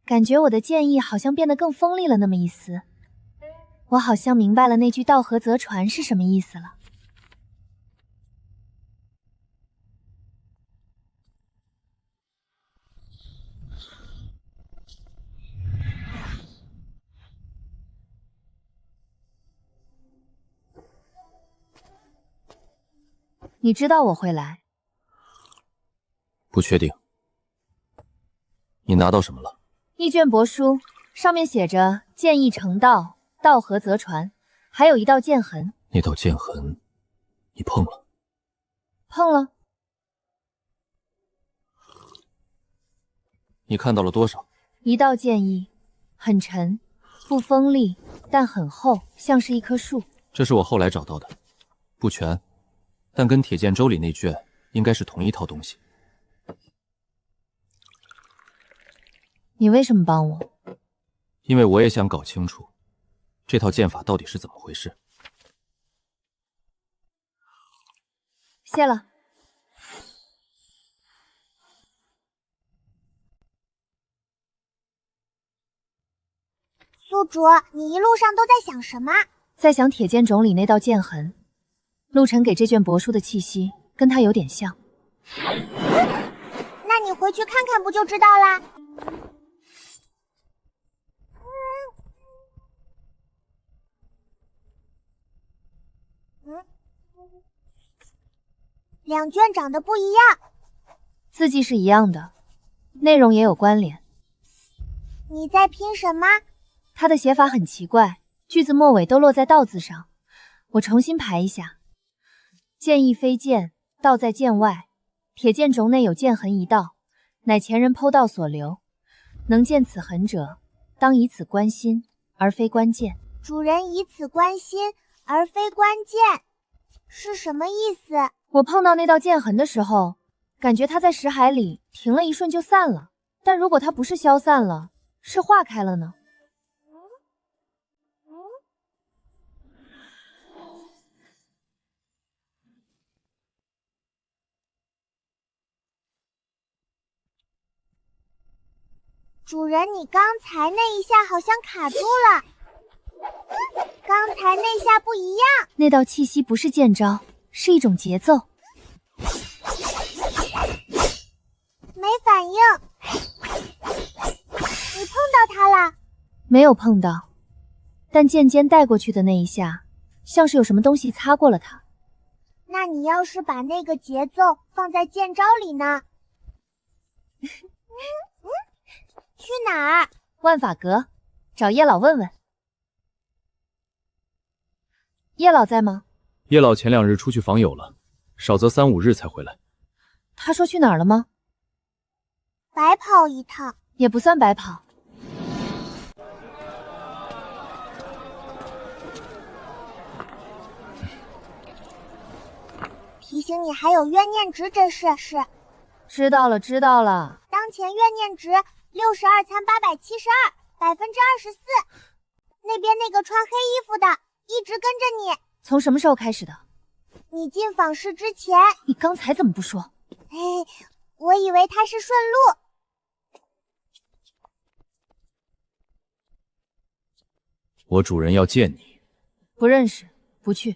感觉我的剑意好像变得更锋利了那么一丝，我好像明白了那句“道合则传”是什么意思了。你知道我会来？不确定。你拿到什么了？一卷帛书，上面写着“剑意成道，道合则传”，还有一道剑痕。那道剑痕，你碰了？碰了。你看到了多少？一道剑意，很沉，不锋利，但很厚，像是一棵树。这是我后来找到的，不全，但跟铁剑舟里那卷应该是同一套东西。你为什么帮我？因为我也想搞清楚这套剑法到底是怎么回事。谢了。宿主，你一路上都在想什么？在想铁剑冢里那道剑痕。陆晨给这卷帛书的气息跟他有点像。那你回去看看不就知道啦？两卷长得不一样，字迹是一样的，内容也有关联。你在拼什么？他的写法很奇怪，句子末尾都落在道字上。我重新排一下：剑意非剑，道在剑外。铁剑冢内有剑痕一道，乃前人剖道所留。能见此痕者，当以此观心，而非观剑。主人以此观心，而非观剑，是什么意思？我碰到那道剑痕的时候，感觉它在识海里停了一瞬就散了。但如果它不是消散了，是化开了呢？主人，你刚才那一下好像卡住了，刚才那下不一样。那道气息不是剑招，是一种节奏。没反应。你碰到它了？没有碰到，但剑尖带过去的那一下，像是有什么东西擦过了它。那你要是把那个节奏放在剑招里呢？去哪儿？万法阁，找叶老问问。叶老在吗？叶老前2日出去访友了，少则3、5日才回来。他说去哪儿了吗？白跑一趟。也不算白跑。提醒你还有怨念值这事是。知道了，知道了。当前怨念值62,872%，24%。那边那个穿黑衣服的一直跟着你。从什么时候开始的？你进坊市之前。你刚才怎么不说？我以为他是顺路。我主人要见你。不认识，不去。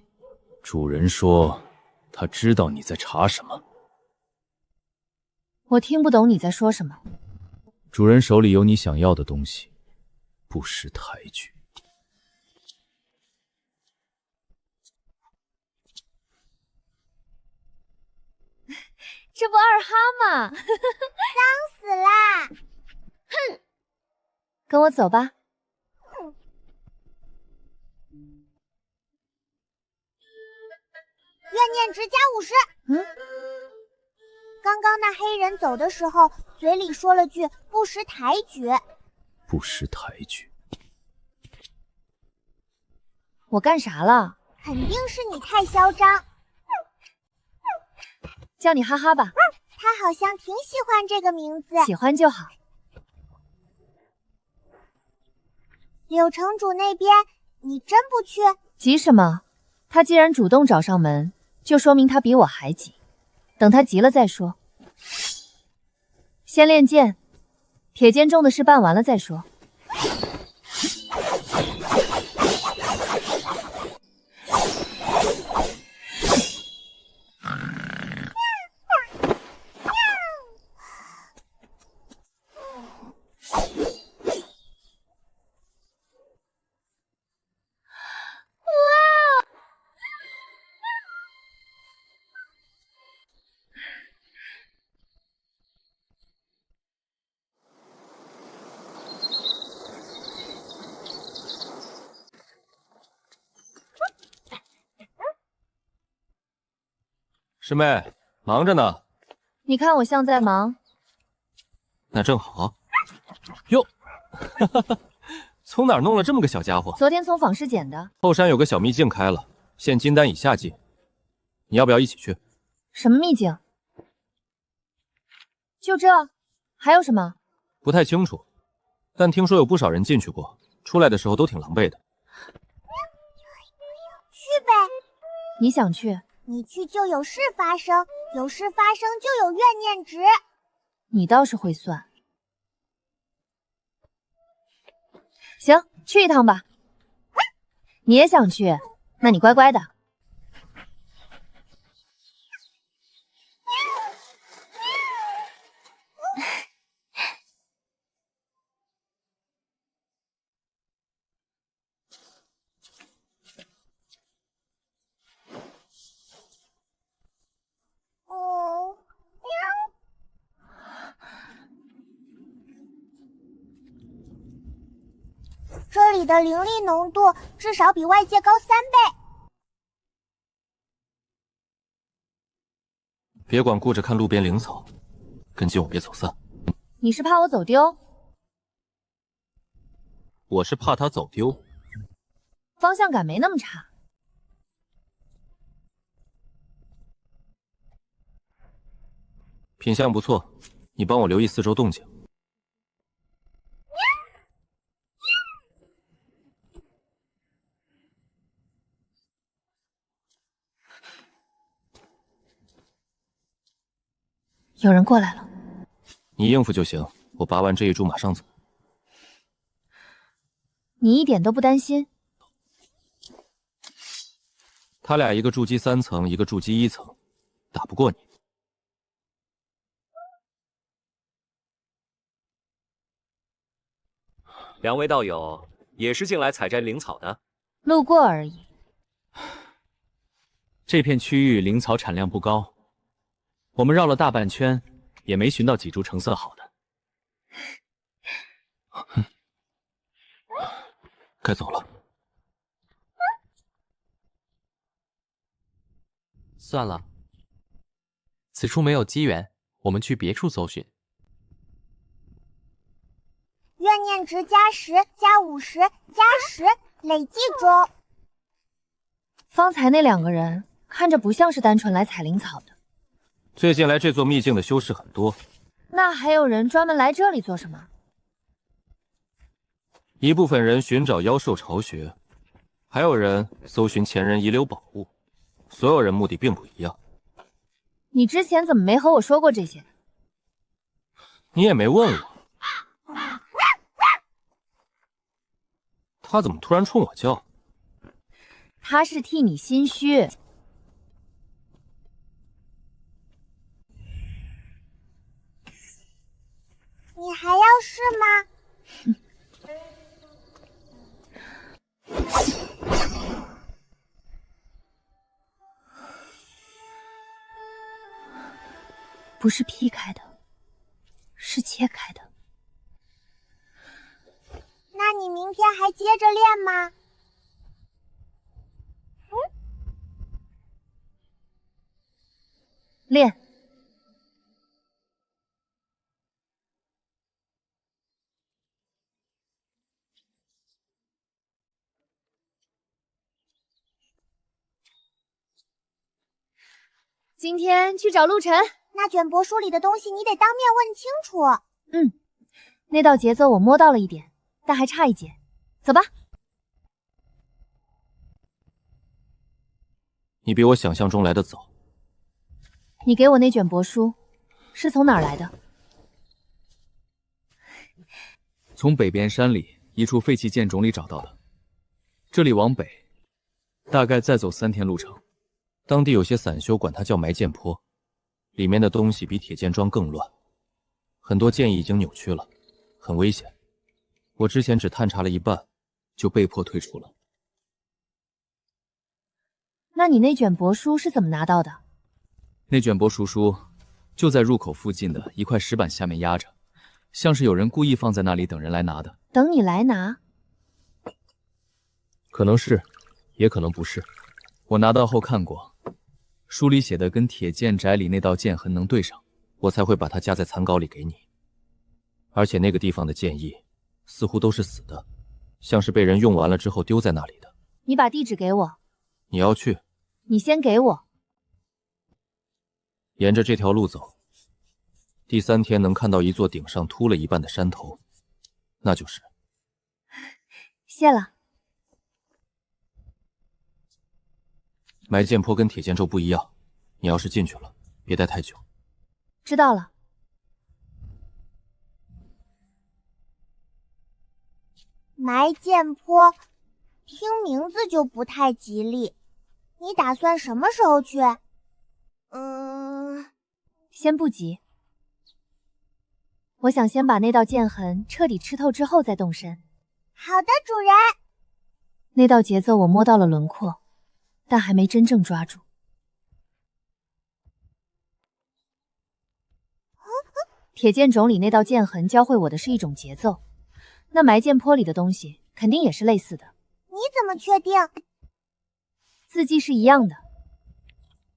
主人说他知道你在查什么。我听不懂你在说什么。主人手里有你想要的东西，不识抬举。这不二哈吗？脏死啦！哼，跟我走吧。怨念值加50。刚刚那黑人走的时候，嘴里说了句“不识抬举”。不识抬举。我干啥了？肯定是你太嚣张。叫你哈哈吧。他好像挺喜欢这个名字。喜欢就好。柳城主那边，你真不去？急什么？他既然主动找上门，就说明他比我还急。等他急了再说。先练剑，铁剑中的事办完了再说。师妹，忙着呢。你看我像在忙。那正好。哟，哈哈哈，从哪儿弄了这么个小家伙？昨天从坊市捡的。后山有个小秘境开了，限金丹以下进。你要不要一起去？什么秘境？就这？还有什么？不太清楚，但听说有不少人进去过，出来的时候都挺狼狈的。去呗。你想去？你去就有事发生，有事发生就有怨念值。你倒是会算。行，去一趟吧。你也想去？那你乖乖的。这里的灵力浓度至少比外界高3倍。别光顾着看路边灵草，跟紧我别走散。你是怕我走丢？我是怕他走丢。方向感没那么差。品相不错，你帮我留意四周动静。有人过来了，你应付就行，我拔完这一株马上走。你一点都不担心？他俩一个筑基3层，一个筑基1层，打不过你。两位道友也是进来采摘灵草的？路过而已。这片区域灵草产量不高。我们绕了大半圈，也没寻到几株成色好的。该走了。算了，此处没有机缘，我们去别处搜寻。怨念值加10加50加10，累计中。方才那2个人看着不像是单纯来采灵草的。最近来这座秘境的修士很多，那还有人专门来这里做什么？一部分人寻找妖兽巢穴，还有人搜寻前人遗留宝物，所有人目的并不一样。你之前怎么没和我说过这些？你也没问我。他怎么突然冲我叫？他是替你心虚。你还要是吗？不是劈开的，是切开的。那你明天还接着练吗？练。今天去找陆晨。那卷帛书里的东西你得当面问清楚。那道节奏我摸到了一点，但还差一截。走吧。你比我想象中来得早。你给我那卷帛书是从哪儿来的？从北边山里一处废弃剑冢里找到的。这里往北，大概再走3天路程。当地有些散修管它叫埋剑坡，里面的东西比铁剑庄更乱，很多剑意已经扭曲了，很危险。我之前只探查了一半，就被迫退出了。那你那卷帛书是怎么拿到的？那卷帛书就在入口附近的一块石板下面压着，像是有人故意放在那里等人来拿的。等你来拿？可能是，也可能不是。我拿到后看过，书里写的跟铁剑宅里那道剑痕能对上，我才会把它加在残稿里给你。而且那个地方的剑意似乎都是死的，像是被人用完了之后丢在那里的。你把地址给我。你要去？你先给我。沿着这条路走，第3天能看到一座顶上秃了一半的山头，那就是。谢了。埋剑坡跟铁剑洲不一样，你要是进去了，别待太久。知道了。埋剑坡，听名字就不太吉利。你打算什么时候去？先不急。我想先把那道剑痕彻底吃透之后再动身。好的，主人。那道节奏我摸到了轮廓，但还没真正抓住。铁剑冢里那道剑痕教会我的是一种节奏，那埋剑坡里的东西肯定也是类似的。你怎么确定？字迹是一样的，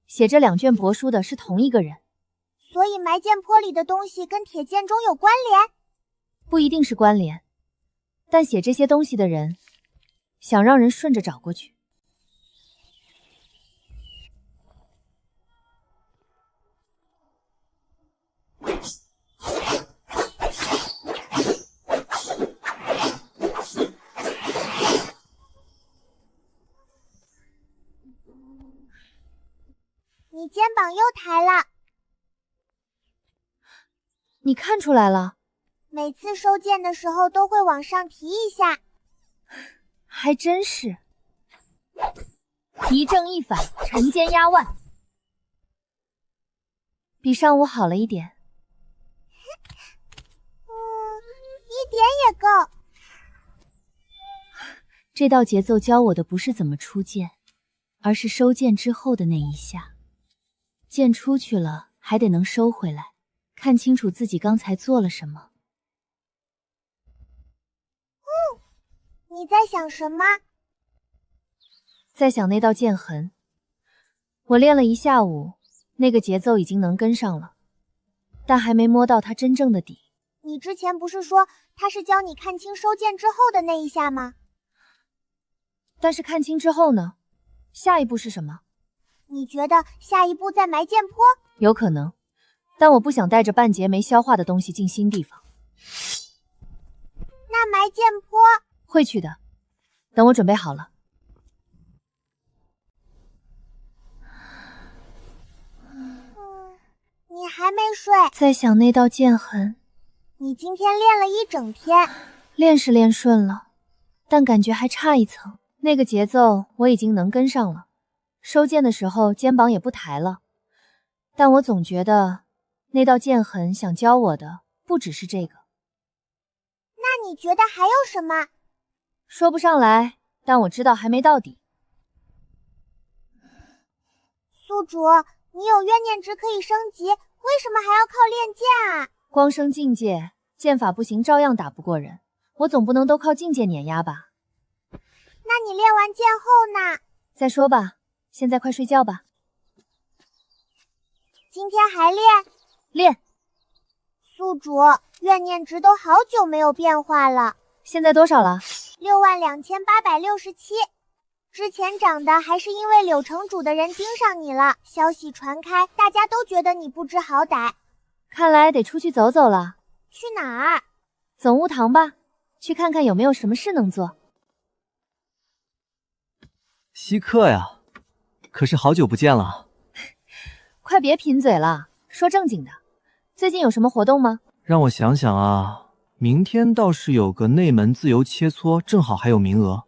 写这2卷帛书的是同一个人。所以埋剑坡里的东西跟铁剑冢有关联？不一定是关联，但写这些东西的人想让人顺着找过去。你肩膀又抬了。你看出来了？每次收剑的时候都会往上提一下。还真是。一正一反，沉肩压腕，比上午好了一点。一点也够。这道节奏教我的不是怎么出剑，而是收剑之后的那一下。剑出去了，还得能收回来，看清楚自己刚才做了什么。你在想什么？在想那道剑痕。我练了一下午，那个节奏已经能跟上了，但还没摸到它真正的底。你之前不是说他是教你看清收剑之后的那一下吗？但是看清之后呢？下一步是什么？你觉得下一步在埋剑坡？有可能，但我不想带着半截没消化的东西进新地方。那埋剑坡会去的，等我准备好了。你还没睡？在想那道剑痕。你今天练了一整天。练是练顺了，但感觉还差一层。那个节奏我已经能跟上了，收剑的时候肩膀也不抬了。但我总觉得那道剑痕想教我的不只是这个。你觉得还有什么？说不上来，但我知道还没到底。宿主，你有怨念值可以升级，为什么还要靠练剑啊？光升境界，剑法不行，照样打不过人。我总不能都靠境界碾压吧？那你练完剑后呢？再说吧，现在快睡觉吧。今天还练？练。宿主，怨念值都好久没有变化了。现在多少了？62867。之前涨的还是因为柳城主的人盯上你了，消息传开，大家都觉得你不知好歹。看来得出去走走了。去哪儿？总务堂吧，去看看有没有什么事能做。稀客呀，可是好久不见了。快别贫嘴了，说正经的，最近有什么活动吗？让我想想啊，明天倒是有个内门自由切磋，正好还有名额，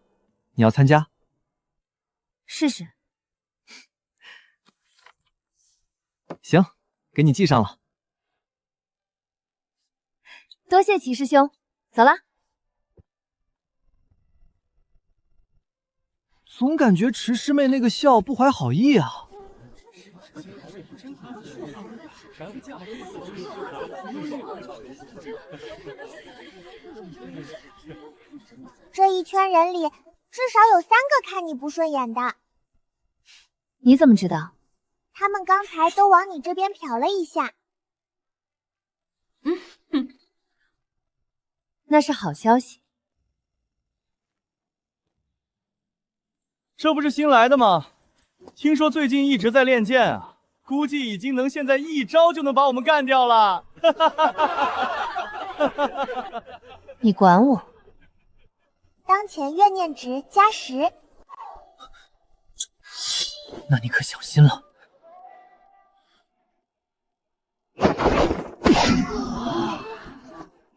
你要参加？试试。行，给你记上了。多谢齐师兄，走啦。总感觉池师妹那个笑不怀好意啊。这一圈人里，至少有3个看你不顺眼的。你怎么知道？他们刚才都往你这边瞟了一下。那是好消息。这不是新来的吗？听说最近一直在练剑啊，估计已经能现在一招就能把我们干掉了。你管我？当前怨念值+10。那你可小心了。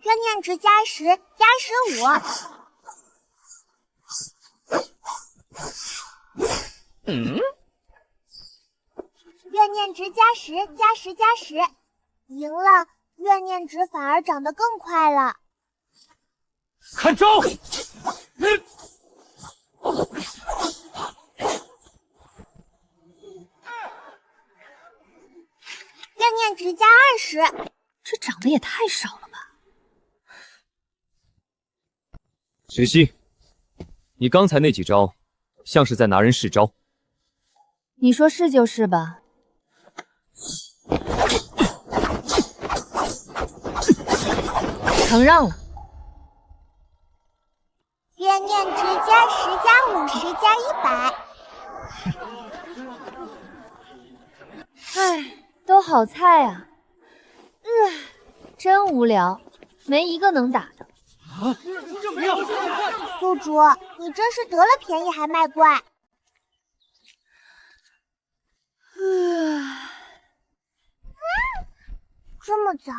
怨念值+10，+15。怨念值+10，+10，+10，赢了，怨念值反而涨得更快了。看招！怨念值+20，这涨得也太少了吧？石溪，你刚才那几招，像是在拿人试招。你说是就是吧。承让了。怨念值+10，+50，+100。唉，都好菜啊。真无聊，没一个能打的。宿主，你真是得了便宜还卖乖。这么早？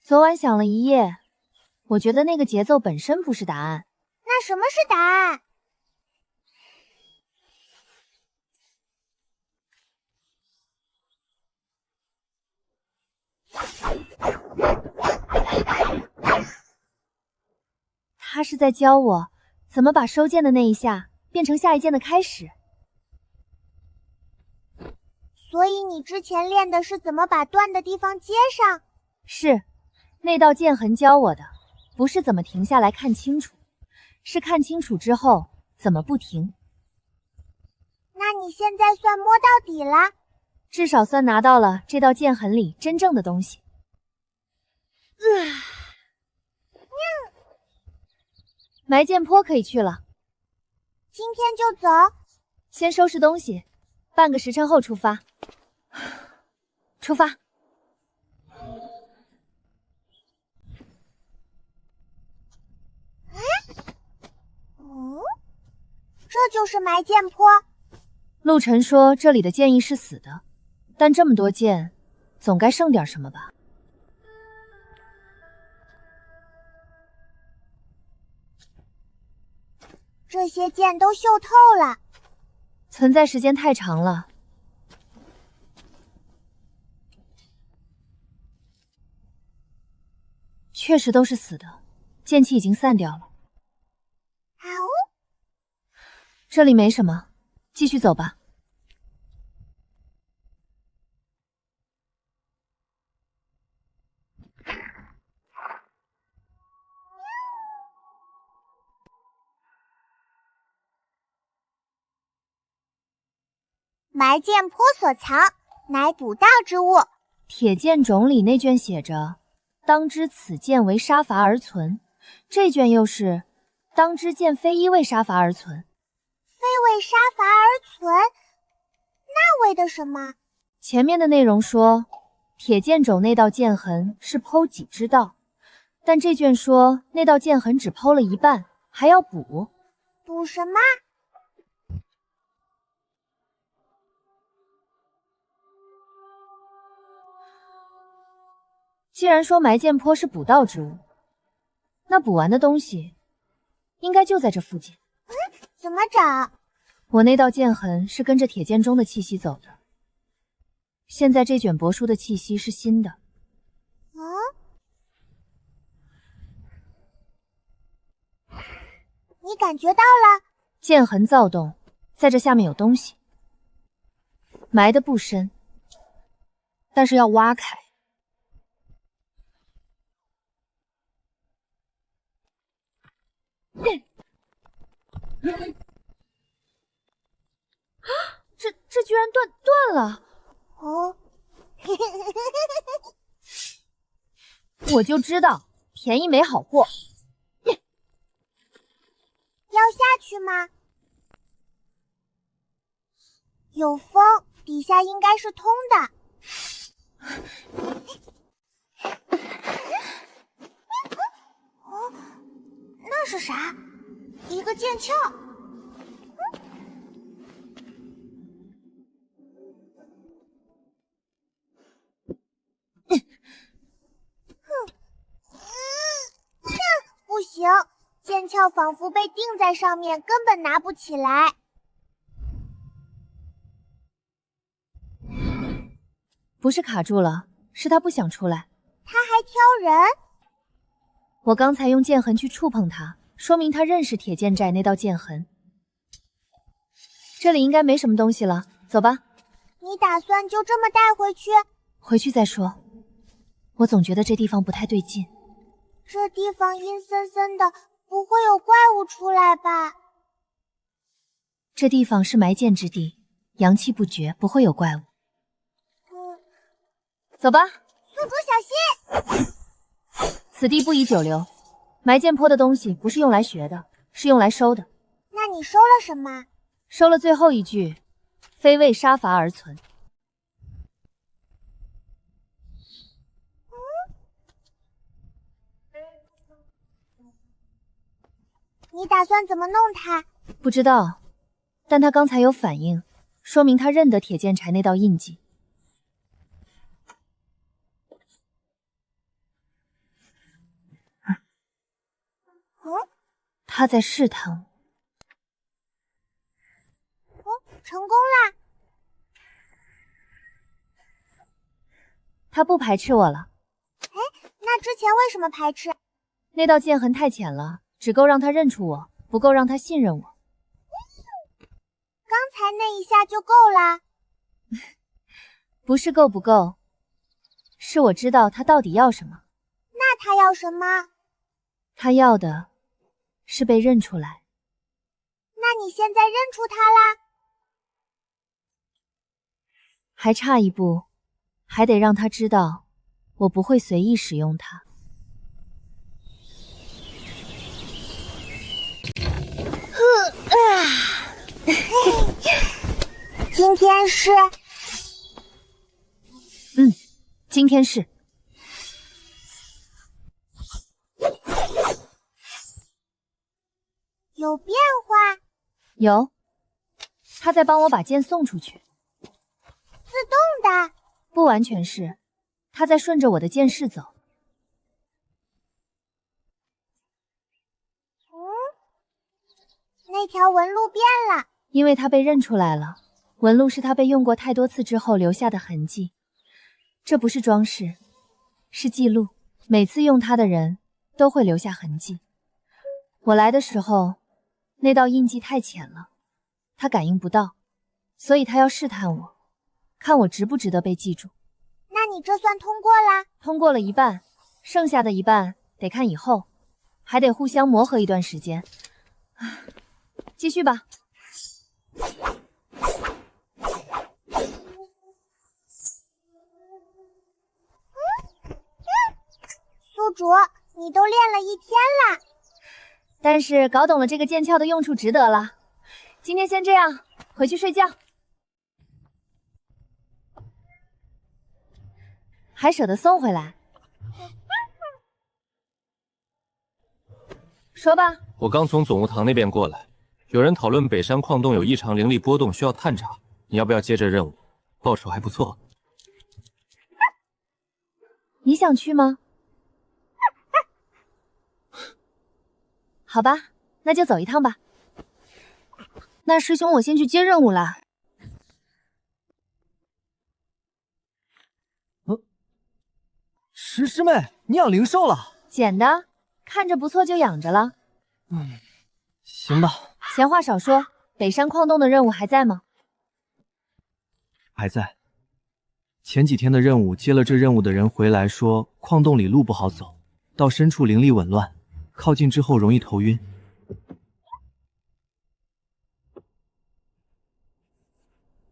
昨晚想了一夜，我觉得那个节奏本身不是答案。那什么是答案？他是在教我怎么把收剑的那一下变成下一剑的开始。所以你之前练的是怎么把断的地方接上？是，那道剑痕教我的，不是怎么停下来看清楚，是看清楚之后怎么不停。那你现在算摸到底了？至少算拿到了这道剑痕里真正的东西。埋剑坡可以去了。今天就走？先收拾东西，半个时辰后出发。出发。这就是埋剑坡。陆晨说这里的剑意是死的，但这么多剑，总该剩点什么吧。这些剑都锈透了，存在时间太长了。确实都是死的，剑气已经散掉了。这里没什么，继续走吧。埋剑坡所藏，乃补道之物。铁剑冢里那卷写着“当知此剑为杀伐而存”，这卷又是“当知剑非一为杀伐而存”。非为杀伐而存，那为的什么？前面的内容说，铁剑冢那道剑痕是剖己之道，但这卷说那道剑痕只剖了一半，还要补。补什么？既然说埋剑坡是补道之物，那补完的东西应该就在这附近。怎么找？我那道剑痕是跟着铁剑中的气息走的，现在这卷帛书的气息是新的。你感觉到了？剑痕躁动，在这下面有东西，埋得不深，但是要挖开。这居然断了！哦，我就知道便宜没好货。要下去吗？有风，底下应该是通的。哦，那是啥？一个剑鞘。不行，剑鞘仿佛被钉在上面，根本拿不起来。不是卡住了，是他不想出来。他还挑人？我刚才用剑痕去触碰他，说明他认识铁剑寨那道剑痕。这里应该没什么东西了，走吧。你打算就这么带回去？回去再说。我总觉得这地方不太对劲。这地方阴森森的，不会有怪物出来吧？这地方是埋剑之地，阳气不绝，不会有怪物。走吧。宿主小心！此地不宜久留。埋剑坡的东西不是用来学的，是用来收的。那你收了什么？收了最后一句，非为杀伐而存。你打算怎么弄他？不知道，但他刚才有反应，说明他认得铁剑柴那道印记。他在试探我。成功啦！他不排斥我了。那之前为什么排斥？那道剑痕太浅了，只够让他认出我，不够让他信任我。刚才那一下就够啦。不是够不够，是我知道他到底要什么。那他要什么？他要的是被认出来。那你现在认出他啦？还差一步，还得让他知道我不会随意使用它。今天是？今天是。有变化？有。他在帮我把剑送出去。自动的？不完全是，他在顺着我的剑势走。那条纹路变了。因为他被认出来了，纹路是他被用过太多次之后留下的痕迹。这不是装饰，是记录。每次用它的人都会留下痕迹。我来的时候，那道印记太浅了，他感应不到，所以他要试探我，看我值不值得被记住。那你这算通过啦？通过了一半，剩下的一半得看以后，还得互相磨合一段时间。继续吧。宿主，你都练了一天啦，但是搞懂了这个剑鞘的用处，值得了。今天先这样，回去睡觉。还舍得送回来？说吧。我刚从总务堂那边过来，有人讨论北山矿洞有异常灵力波动，需要探查。你要不要接这任务？报酬还不错。你想去吗？好吧，那就走一趟吧。那师兄，我先去接任务啦。石师妹，你养灵兽了？捡的，看着不错就养着了。行吧。闲话少说，北山矿洞的任务还在吗？还在。前几天的任务，接了这任务的人回来说，矿洞里路不好走，到深处灵力紊乱，靠近之后容易头晕。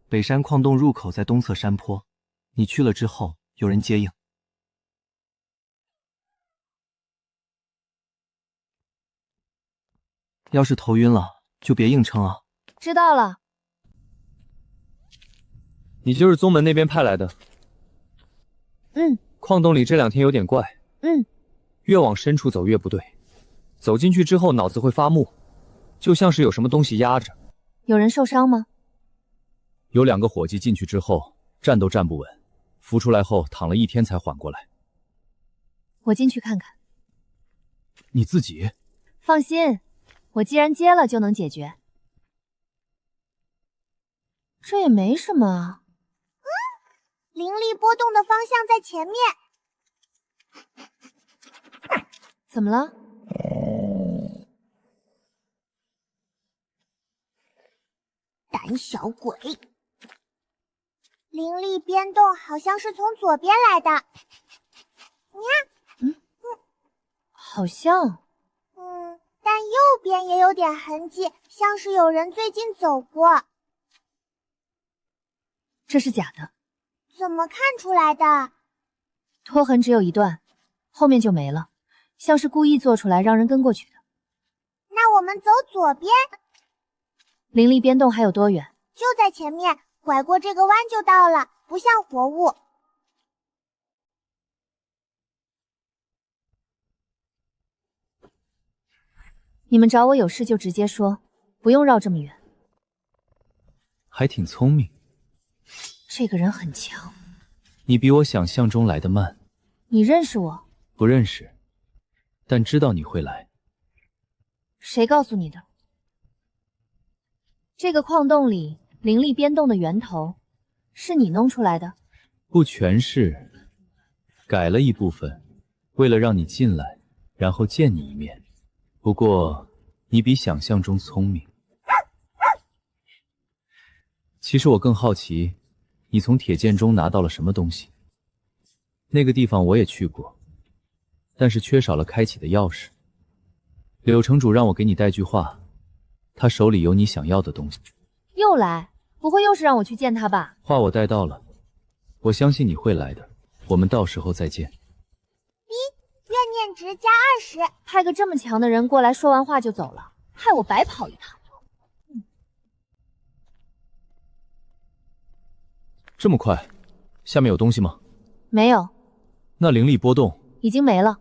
北山矿洞入口在东侧山坡，你去了之后，有人接应。要是头晕了，就别硬撑啊。知道了。你就是宗门那边派来的？矿洞里这2天有点怪。越往深处走越不对，走进去之后脑子会发木，就像是有什么东西压着。有人受伤吗？有2个伙计进去之后站都站不稳，浮出来后躺了1天才缓过来。我进去看看。你自己？放心，我既然接了就能解决。这也没什么啊。灵力波动的方向在前面。怎么了？胆小鬼！灵力变动好像是从左边来的。呀，好像。但右边也有点痕迹，像是有人最近走过。这是假的。怎么看出来的？拖痕只有一段，后面就没了，像是故意做出来让人跟过去的。那我们走左边。灵力变动还有多远？就在前面，拐过这个弯就到了，不像活物。你们找我有事就直接说，不用绕这么远。还挺聪明。这个人很强。你比我想象中来得慢。你认识我？不认识，但知道你会来。谁告诉你的？这个矿洞里灵力变动的源头是你弄出来的？不全是，改了一部分，为了让你进来，然后见你一面。不过你比想象中聪明。其实我更好奇，你从铁剑中拿到了什么东西？那个地方我也去过，但是缺少了开启的钥匙。柳城主让我给你带句话，他手里有你想要的东西。又来？不会又是让我去见他吧？话我带到了，我相信你会来的，我们到时候再见。怨念值加20，派个这么强的人过来，说完话就走了，害我白跑一趟。这么快，下面有东西吗？没有。那灵力波动已经没了。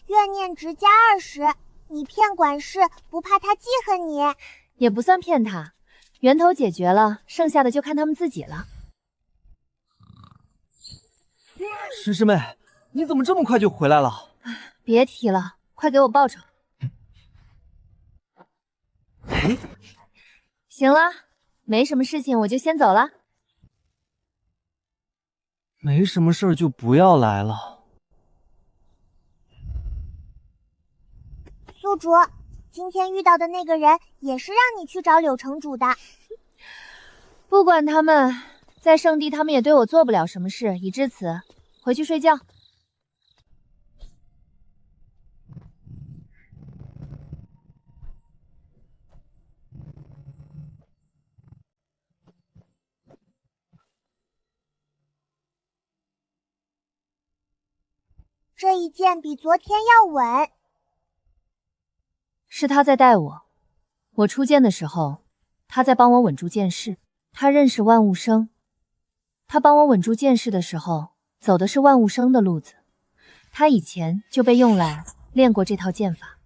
怨念值加20，你骗管事，不怕他记恨你？也不算骗他，源头解决了，剩下的就看他们自己了。石师妹，你怎么这么快就回来了？别提了，快给我报酬。行了，没什么事情，我就先走了。没什么事儿就不要来了。宿主，今天遇到的那个人也是让你去找柳城主的。不管他们，在圣地他们也对我做不了什么事，已至此，回去睡觉。这一剑比昨天要稳。是他在带我。我出剑的时候，他在帮我稳住剑势。他认识万物生。他帮我稳住剑势的时候，走的是万物生的路子。他以前就被用来练过这套剑法。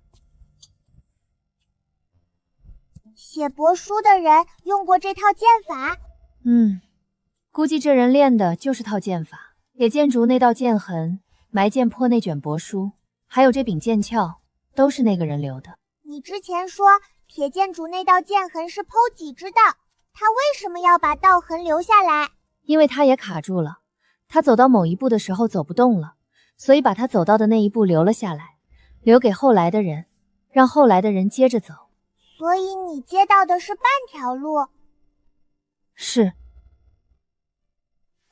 写帛书的人用过这套剑法？估计这人练的就是套剑法。铁剑竹那道剑痕，埋剑坡那卷帛书，还有这柄剑鞘，都是那个人留的。你之前说铁剑主那道剑痕是剖己之道，他为什么要把道痕留下来？因为他也卡住了，他走到某一步的时候走不动了，所以把他走到的那一步留了下来，留给后来的人，让后来的人接着走。所以你接到的是半条路？是。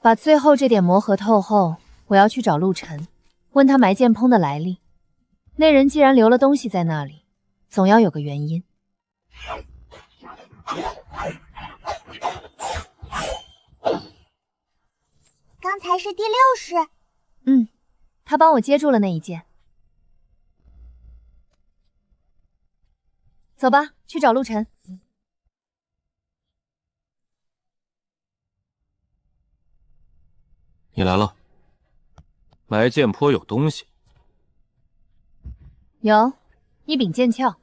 把最后这点磨合透后，我要去找陆晨，问他埋剑烹的来历。那人既然留了东西在那里，总要有个原因。刚才是第6式。他帮我接住了那一剑。走吧，去找陆晨。你来了。埋剑坡有东西。有一柄剑鞘。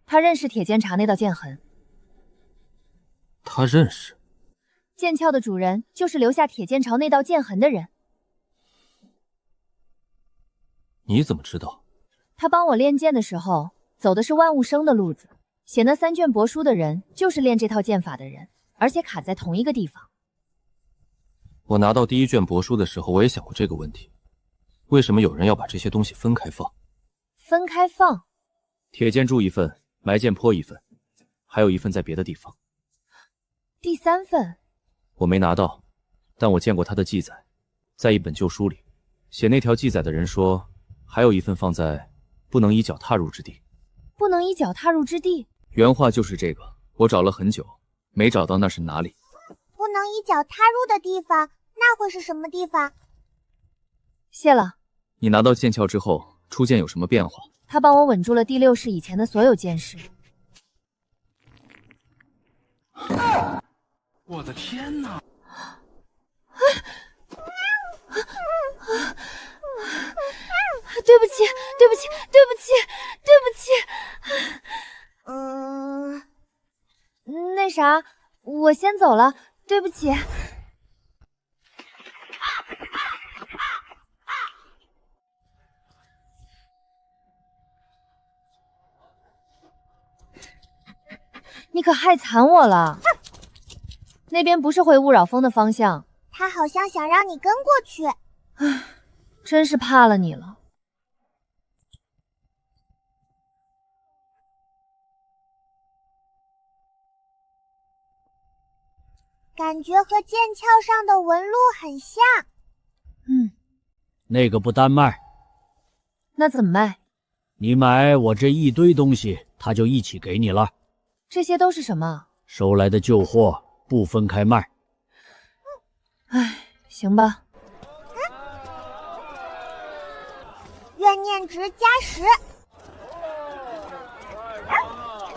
他认识铁剑茶那道剑痕。他认识。剑鞘的主人就是留下铁剑巢那道剑痕的人。你怎么知道？他帮我练剑的时候，走的是万物生的路子。写那3卷帛书的人，就是练这套剑法的人，而且卡在同一个地方。我拿到第1卷帛书的时候，我也想过这个问题：为什么有人要把这些东西分开放？分开放？铁剑柱一份，埋剑坡一份，还有一份在别的地方。第3份我没拿到，但我见过他的记载，在一本旧书里，写那条记载的人说，还有一份放在不能以脚踏入之地。不能以脚踏入之地？原话就是这个，我找了很久，没找到那是哪里。不能以脚踏入的地方，那会是什么地方？谢了。你拿到剑鞘之后，出剑有什么变化？他帮我稳住了第6式以前的所有剑士。我的天哪！对不起，对不起，对不起，对不起。那啥，我先走了，对不起。你可害惨我了。那边不是回勿扰峰的方向。他好像想让你跟过去。唉，真是怕了你了。感觉和剑鞘上的纹路很像。那个不单卖。那怎么卖？你买我这一堆东西，他就一起给你了。这些都是什么？收来的旧货，不分开卖。唉，行吧。怨念值加10。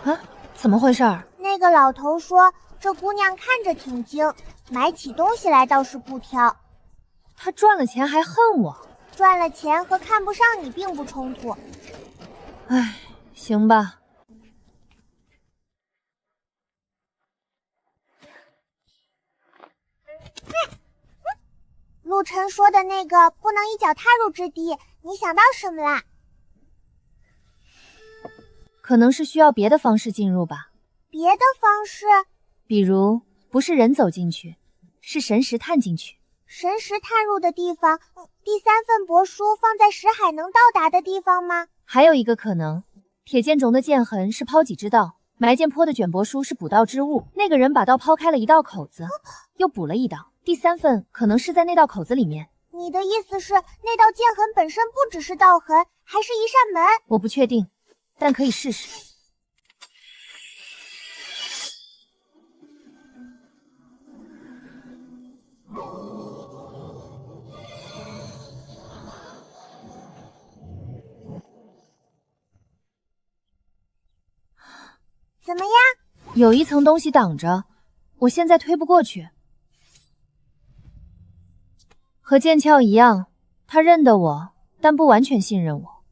啊？怎么回事？那个老头说，这姑娘看着挺精，买起东西来倒是不挑。他赚了钱还恨我？赚了钱和看不上你并不冲突。唉，行吧。陆晨说的那个不能一脚踏入之地，你想到什么啦？可能是需要别的方式进入吧。别的方式？比如不是人走进去，是神识探进去。神识探入的地方，第三份帛书放在识海能到达的地方吗？还有一个可能，铁剑中的剑痕是抛戟之道，埋剑坡的卷帛书是补道之物。那个人把刀抛开了一道口子，又补了一刀。第三份可能是在那道口子里面。你的意思是，那道剑痕本身不只是道痕，还是一扇门？我不确定，但可以试试。怎么样？有一层东西挡着，我现在推不过去。和剑鞘一样，他认得我，但不完全信任我。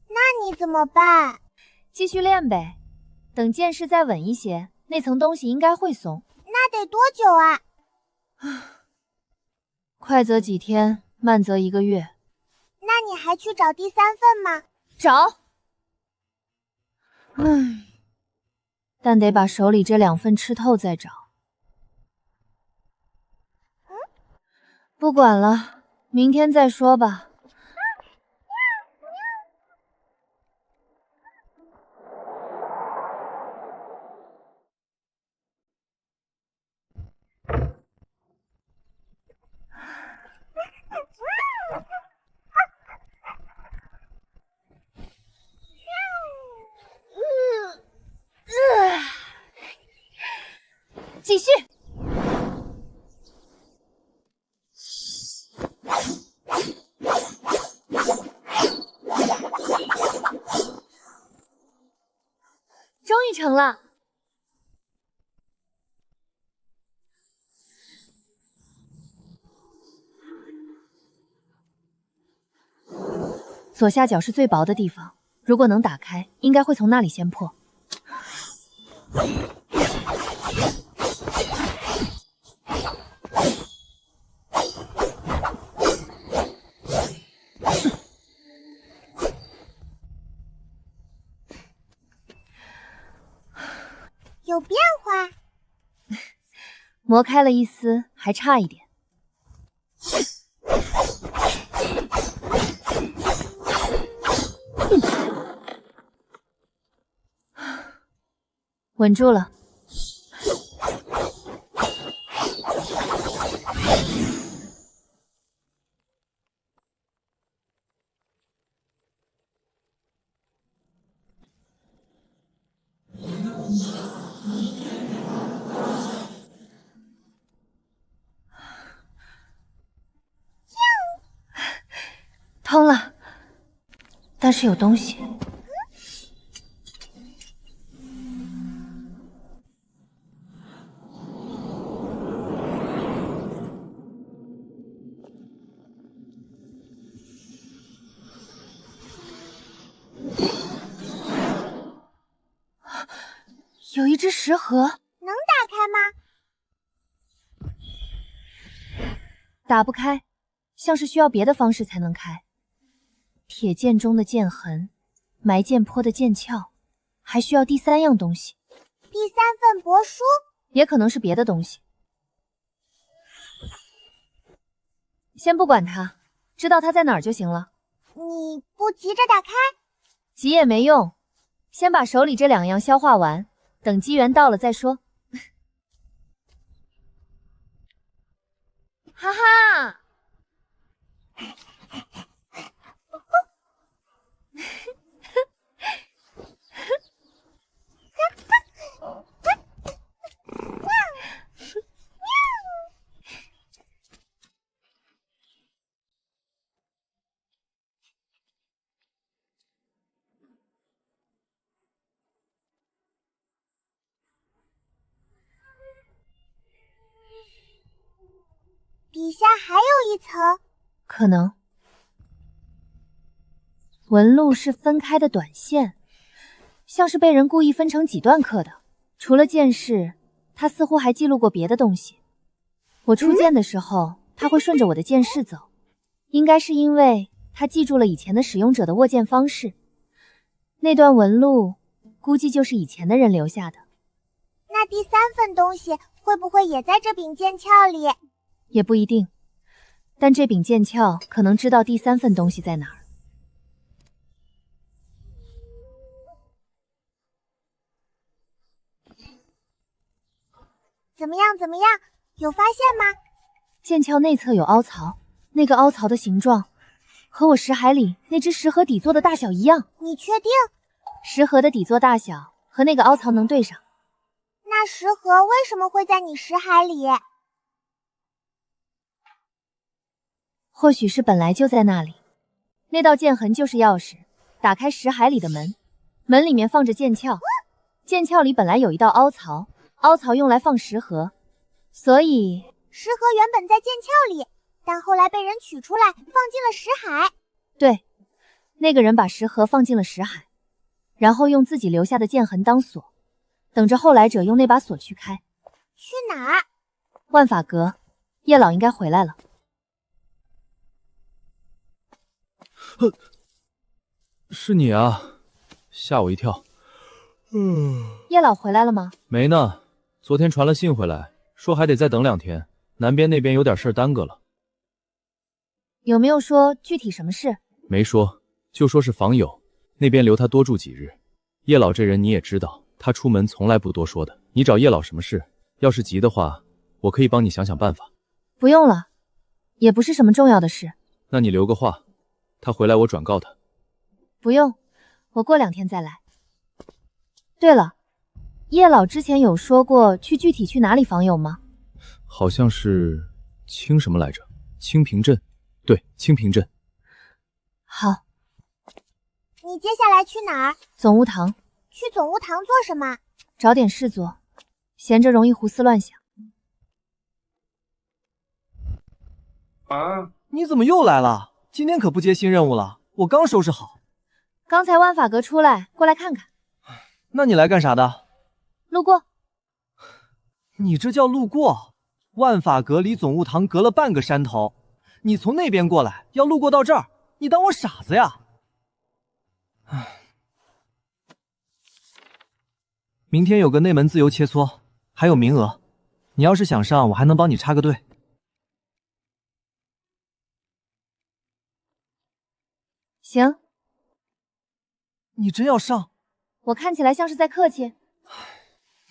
那你怎么办？继续练呗，等剑势再稳一些，那层东西应该会松。那得多久啊？快则几天，慢则1个月。那你还去找第三份吗？找。但得把手里这2份吃透再找。不管了，明天再说吧。继续。终于成了。左下角是最薄的地方，如果能打开，应该会从那里先破。有变化，磨开了一丝，还差一点。稳住了。通了，但是有东西。有一只石盒，能打开吗？打不开，像是需要别的方式才能开。铁剑中的剑痕，埋剑坡的剑鞘，还需要第3样东西。第三份帛书，也可能是别的东西。先不管它，知道它在哪儿就行了。你不急着打开？急也没用，先把手里这2样消化完，等机缘到了再说。哈哈。底下还有一层，可能。纹路是分开的短线，像是被人故意分成几段刻的。除了剑势，他似乎还记录过别的东西。我出剑的时候，他会顺着我的剑势走，应该是因为他记住了以前的使用者的握剑方式。那段纹路估计就是以前的人留下的。那那第3份东西会不会也在这柄剑鞘里？也不一定，但这柄剑鞘可能知道第3份东西在哪儿。怎么样？有发现吗？剑鞘内侧有凹槽，那个凹槽的形状和我石海里那只石盒底座的大小一样。你确定？石盒的底座大小和那个凹槽能对上。那石盒为什么会在你石海里？或许是本来就在那里。那道剑痕就是钥匙，打开石海里的门，门里面放着剑鞘，剑鞘里本来有一道凹槽，凹槽用来放石盒，所以石盒原本在剑鞘里，但后来被人取出来放进了石海。对，那个人把石盒放进了石海，然后用自己留下的剑痕当锁，等着后来者用那把锁去开。去哪儿？万法阁，叶老应该回来了。是你啊，吓我一跳。叶老回来了吗？没呢，昨天传了信回来，说还得再等2天，南边那边有点事耽搁了。有没有说具体什么事？没说，就说是访友，那边留他多住几日。叶老这人你也知道，他出门从来不多说的。你找叶老什么事？要是急的话，我可以帮你想想办法。不用了，也不是什么重要的事。那你留个话，他回来我转告他。不用，我过2天再来。对了，叶老之前有说过具体去哪里访友吗？好像是清什么来着？清平镇。对，清平镇。好。你接下来去哪儿？总务堂。去总务堂做什么？找点事做，闲着容易胡思乱想。啊！你怎么又来了？今天可不接新任务了，我刚收拾好。刚才万法阁出来，过来看看。那你来干啥的？路过。你这叫路过？万法阁离总务堂隔了半个山头，你从那边过来，要路过到这儿，你当我傻子呀？明天有个内门自由切磋，还有名额，你要是想上，我还能帮你插个队。行。你真要上？我看起来像是在客气。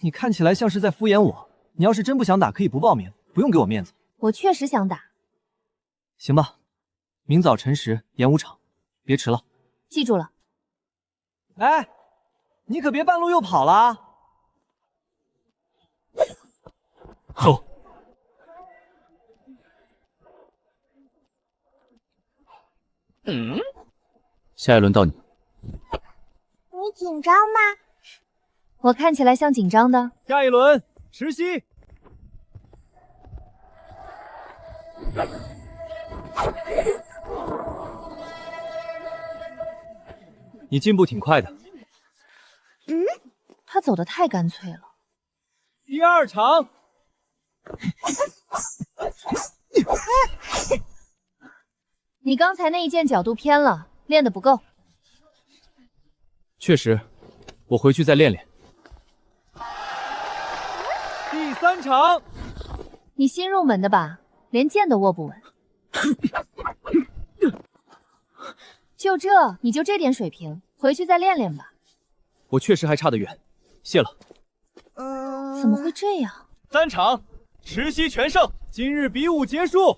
你看起来像是在敷衍我。你要是真不想打，可以不报名，不用给我面子。我确实想打。行吧，明早晨时演武场，别迟了。记住了。哎，你可别半路又跑了。走。下一轮到你。你紧张吗？我看起来像紧张的。下一轮，石溪。你进步挺快的。他走得太干脆了。第2场。你刚才那一剑角度偏了，练得不够。确实，我回去再练练。第3场。你新入门的吧，连剑都握不稳。就这，你就这点水平，回去再练练吧。我确实还差得远，谢了。怎么会这样？3场，石溪全胜，今日比武结束。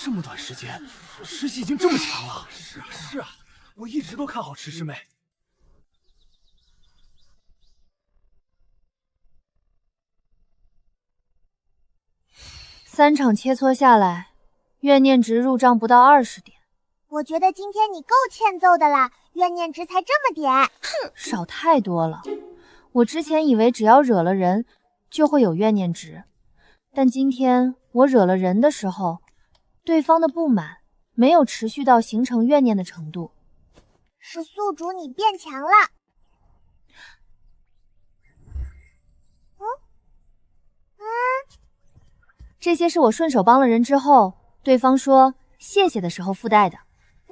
这么短时间，石溪已经这么强了。是啊，我一直都看好池师妹。3场切磋下来，怨念值入账不到20点。我觉得今天你够欠揍的啦，怨念值才这么点。哼，少太多了。我之前以为只要惹了人就会有怨念值，但今天我惹了人的时候，对方的不满没有持续到形成怨念的程度。是宿主你变强了。这些是我顺手帮了人之后，对方说谢谢的时候附带的。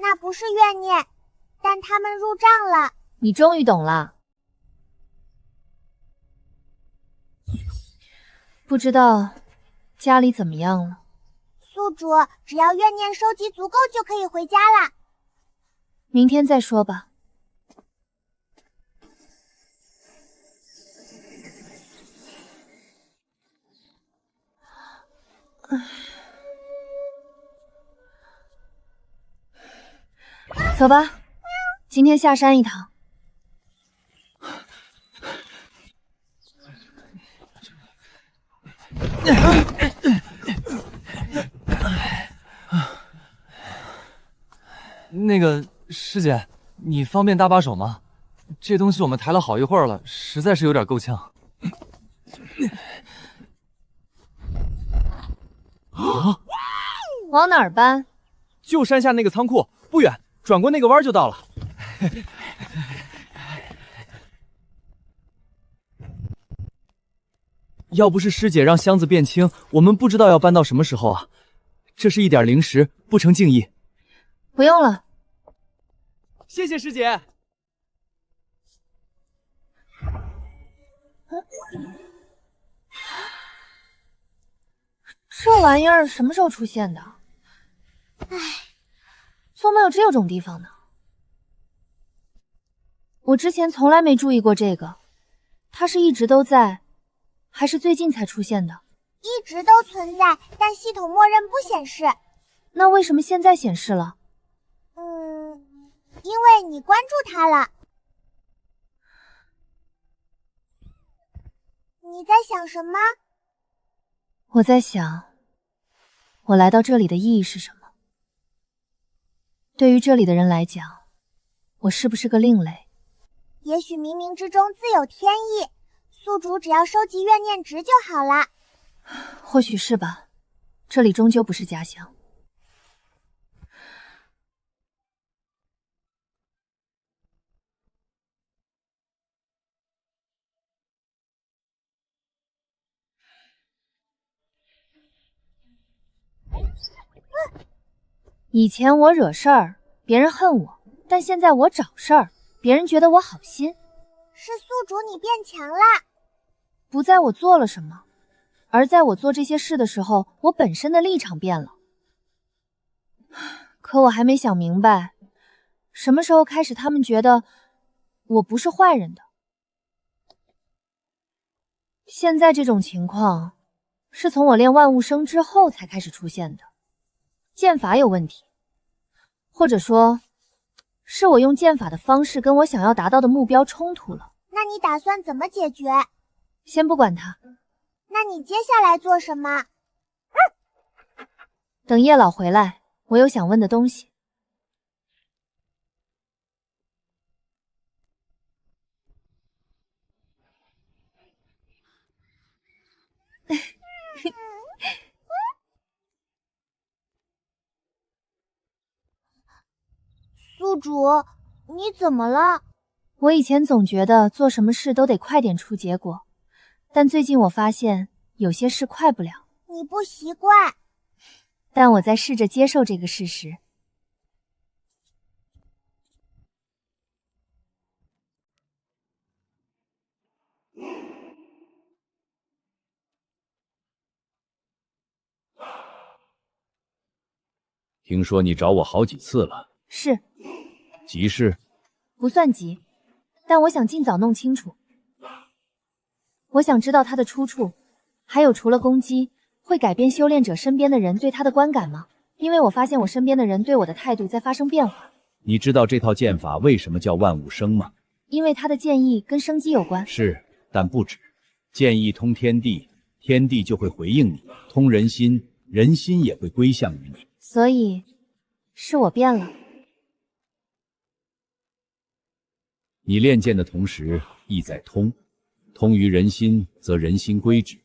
那不是怨念，但他们入账了。你终于懂了。不知道家里怎么样了？宿主，只要怨念收集足够就可以回家啦。明天再说吧。走吧，今天下山一趟。那个师姐，你方便搭把手吗？这东西我们抬了好一会儿了，实在是有点够呛。啊！往哪儿搬？就山下那个仓库，不远，转过那个弯就到了。要不是师姐让箱子变轻，我们不知道要搬到什么时候啊！这是一点零食，不成敬意。不用了，谢谢师姐。这玩意儿什么时候出现的？唉，宗门有这种地方呢。我之前从来没注意过这个，它是一直都在，还是最近才出现的？一直都存在，但系统默认不显示。那为什么现在显示了？因为你关注它了。你在想什么？我在想，我来到这里的意义是什么？对于这里的人来讲，我是不是个另类？也许冥冥之中自有天意，宿主只要收集怨念值就好了。或许是吧，这里终究不是家乡。以前我惹事儿，别人恨我，但现在我找事儿，别人觉得我好心。是宿主你变强了。不在我做了什么，而在我做这些事的时候，我本身的立场变了。可我还没想明白，什么时候开始他们觉得我不是坏人的。现在这种情况，是从我练万物生之后才开始出现的。剑法有问题，或者说，是我用剑法的方式跟我想要达到的目标冲突了。那你打算怎么解决？先不管它。那你接下来做什么？等叶老回来，我有想问的东西。宿主，你怎么了？我以前总觉得做什么事都得快点出结果，但最近我发现有些事快不了。你不习惯。但我在试着接受这个事实。听说你找我好几次了。是。急事？不算急，但我想尽早弄清楚。我想知道它的出处，还有除了攻击，会改变修炼者身边的人对他的观感吗？因为我发现我身边的人对我的态度在发生变化。你知道这套剑法为什么叫万物生吗？因为它的剑意跟生机有关。是，但不止。剑意通天地，天地就会回应你；通人心，人心也会归向于你。所以，是我变了。你练剑的同时，意在通，通于人心，则人心归之，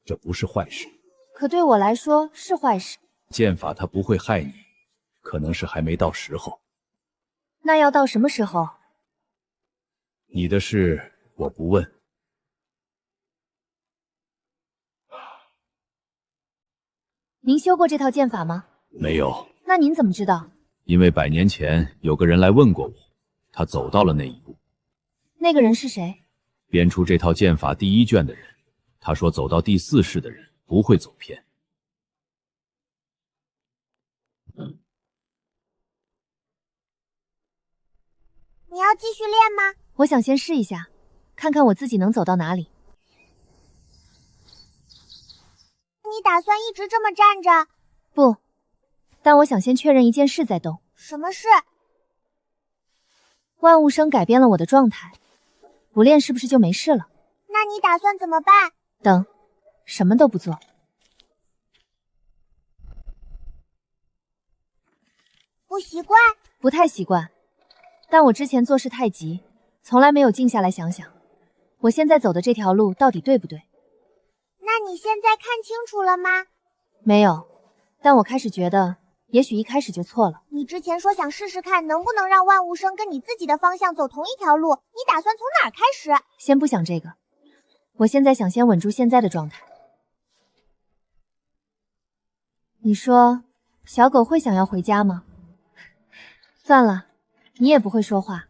这不是坏事。可对我来说是坏事。剑法它不会害你，可能是还没到时候。那要到什么时候？你的事我不问。您修过这套剑法吗？没有。那您怎么知道？因为100年前有个人来问过我，他走到了那一步。那个人是谁？编出这套剑法第一卷的人，他说走到第4世的人不会走偏。你要继续练吗？我想先试一下，看看我自己能走到哪里。你打算一直这么站着？不，但我想先确认一件事再动。什么事？万物生改变了我的状态，不练是不是就没事了？那你打算怎么办？等，什么都不做。不习惯？不太习惯，但我之前做事太急，从来没有静下来想想，我现在走的这条路到底对不对？那你现在看清楚了吗？没有，但我开始觉得，也许一开始就错了。你之前说想试试看能不能让万物生跟你自己的方向走同一条路，你打算从哪儿开始？先不想这个，我现在想先稳住现在的状态。你说，小狗会想要回家吗？算了，你也不会说话。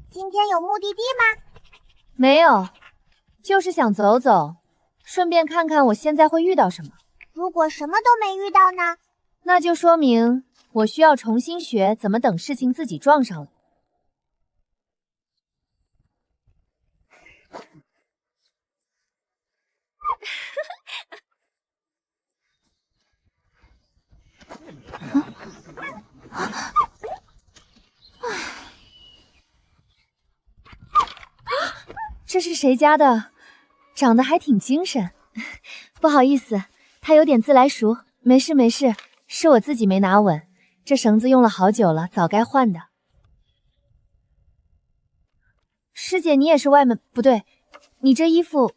今天有目的地吗？没有，就是想走走，顺便看看我现在会遇到什么。如果什么都没遇到呢？那就说明我需要重新学怎么等事情自己撞上了。这是谁家的？长得还挺精神。不好意思，他有点自来熟。没事没事，是我自己没拿稳，这绳子用了好久了，早该换的。师姐，你也是外门？不对，你这衣服……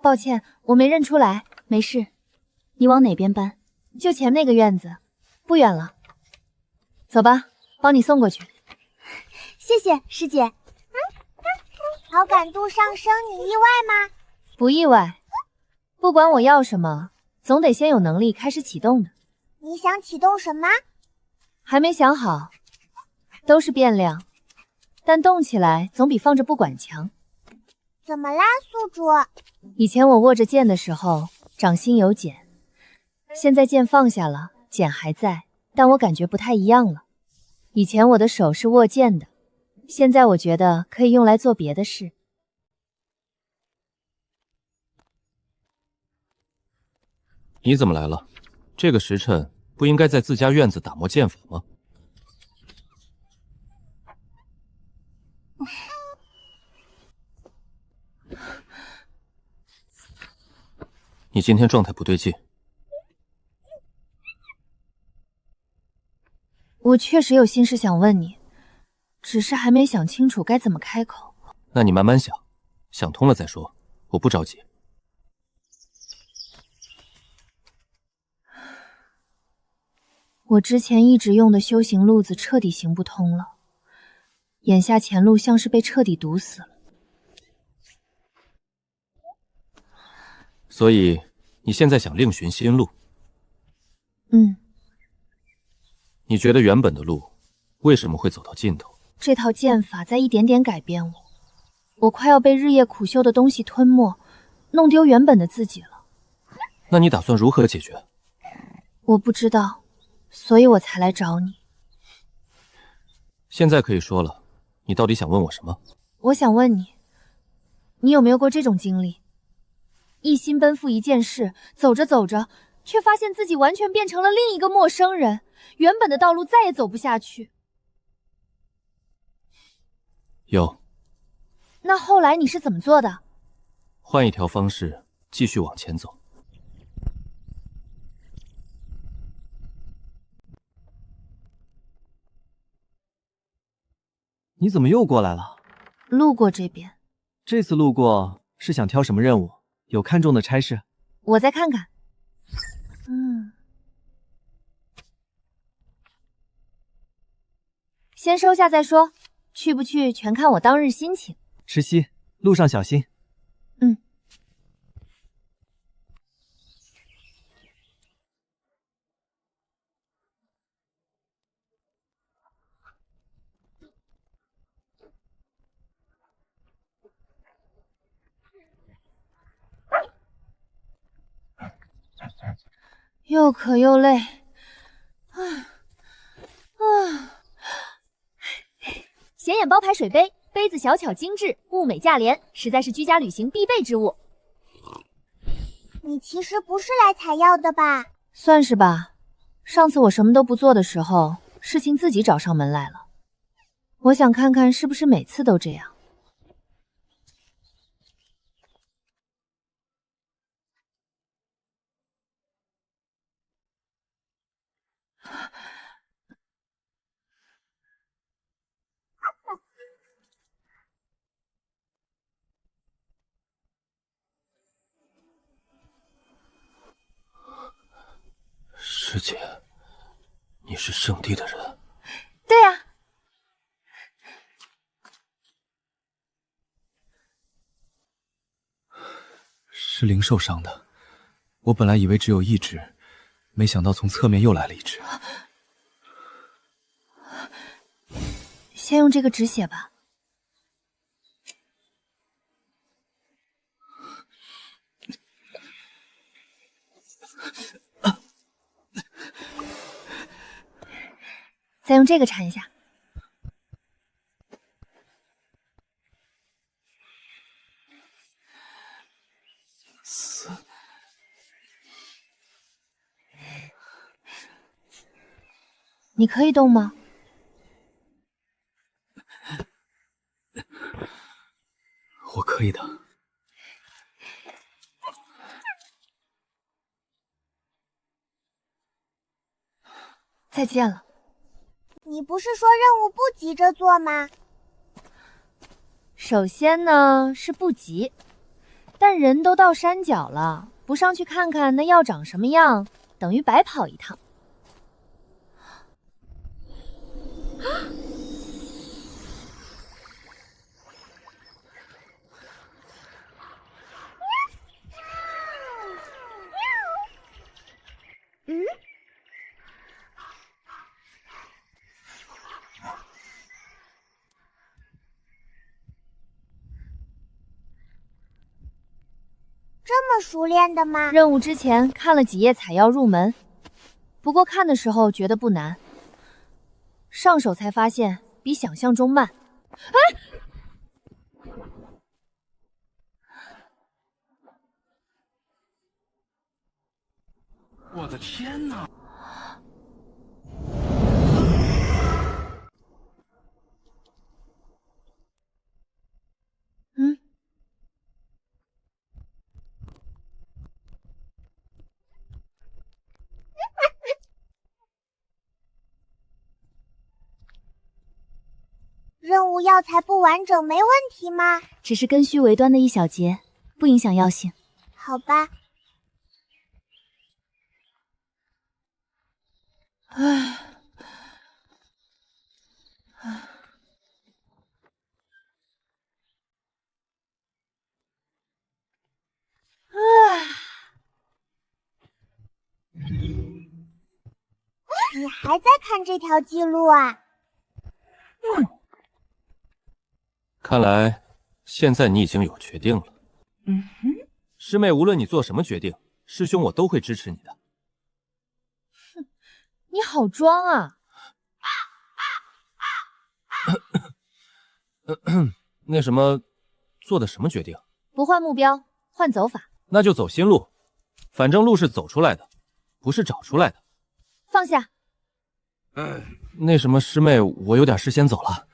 抱歉，我没认出来。没事，你往哪边搬？就前那个院子，不远了。走吧，帮你送过去。谢谢师姐。好感度上升，你意外吗？不意外，不管我要什么，总得先有能力开始启动的。你想启动什么？还没想好，都是变量，但动起来总比放着不管强。怎么啦，宿主？以前我握着剑的时候，掌心有茧，现在剑放下了，茧还在，但我感觉不太一样了。以前我的手是握剑的，现在我觉得可以用来做别的事。你怎么来了？这个时辰不应该在自家院子打磨剑法吗？你今天状态不对劲。我确实有心事想问你，只是还没想清楚该怎么开口。那你慢慢想，想通了再说，我不着急。我之前一直用的修行路子彻底行不通了，眼下前路像是被彻底堵死了。所以你现在想另寻新路？你觉得原本的路为什么会走到尽头？这套剑法在一点点改变我，我快要被日夜苦修的东西吞没，弄丢原本的自己了。那你打算如何解决？我不知道，所以我才来找你。现在可以说了，你到底想问我什么？我想问你，你有没有过这种经历？一心奔赴一件事，走着走着，却发现自己完全变成了另一个陌生人，原本的道路再也走不下去。有。那后来你是怎么做的？换一条方式继续往前走。你怎么又过来了？路过这边。这次路过是想挑什么任务？有看中的差事？我再看看。先收下再说，去不去全看我当日心情。池溪，路上小心。又渴又累。显眼包牌水杯，杯子小巧精致，物美价廉，实在是居家旅行必备之物。你其实不是来采药的吧？算是吧。上次我什么都不做的时候，事情自己找上门来了。我想看看是不是每次都这样。师姐，你是圣地的人？对呀。是灵受伤的，我本来以为只有一只，没想到从侧面又来了一只。先用这个止血吧。再用这个缠一下。你可以动吗？我可以的。再见了。你不是说任务不急着做吗？首先呢是不急，但人都到山脚了，不上去看看那药长什么样，等于白跑一趟。这么熟练的吗？任务之前看了几页采药入门，不过看的时候觉得不难，上手才发现比想象中慢。哎！我的天哪！任务药材不完整没问题吗？只是根须为端的一小节，不影响药性。好吧。唉，你还在看这条记录啊？看来现在你已经有决定了。师妹，无论你做什么决定，师兄我都会支持你的。你好装啊！那什么，做的什么决定？不换目标，换走法。那就走新路，反正路是走出来的，不是找出来的。放下。那什么，师妹，我有点事先走了。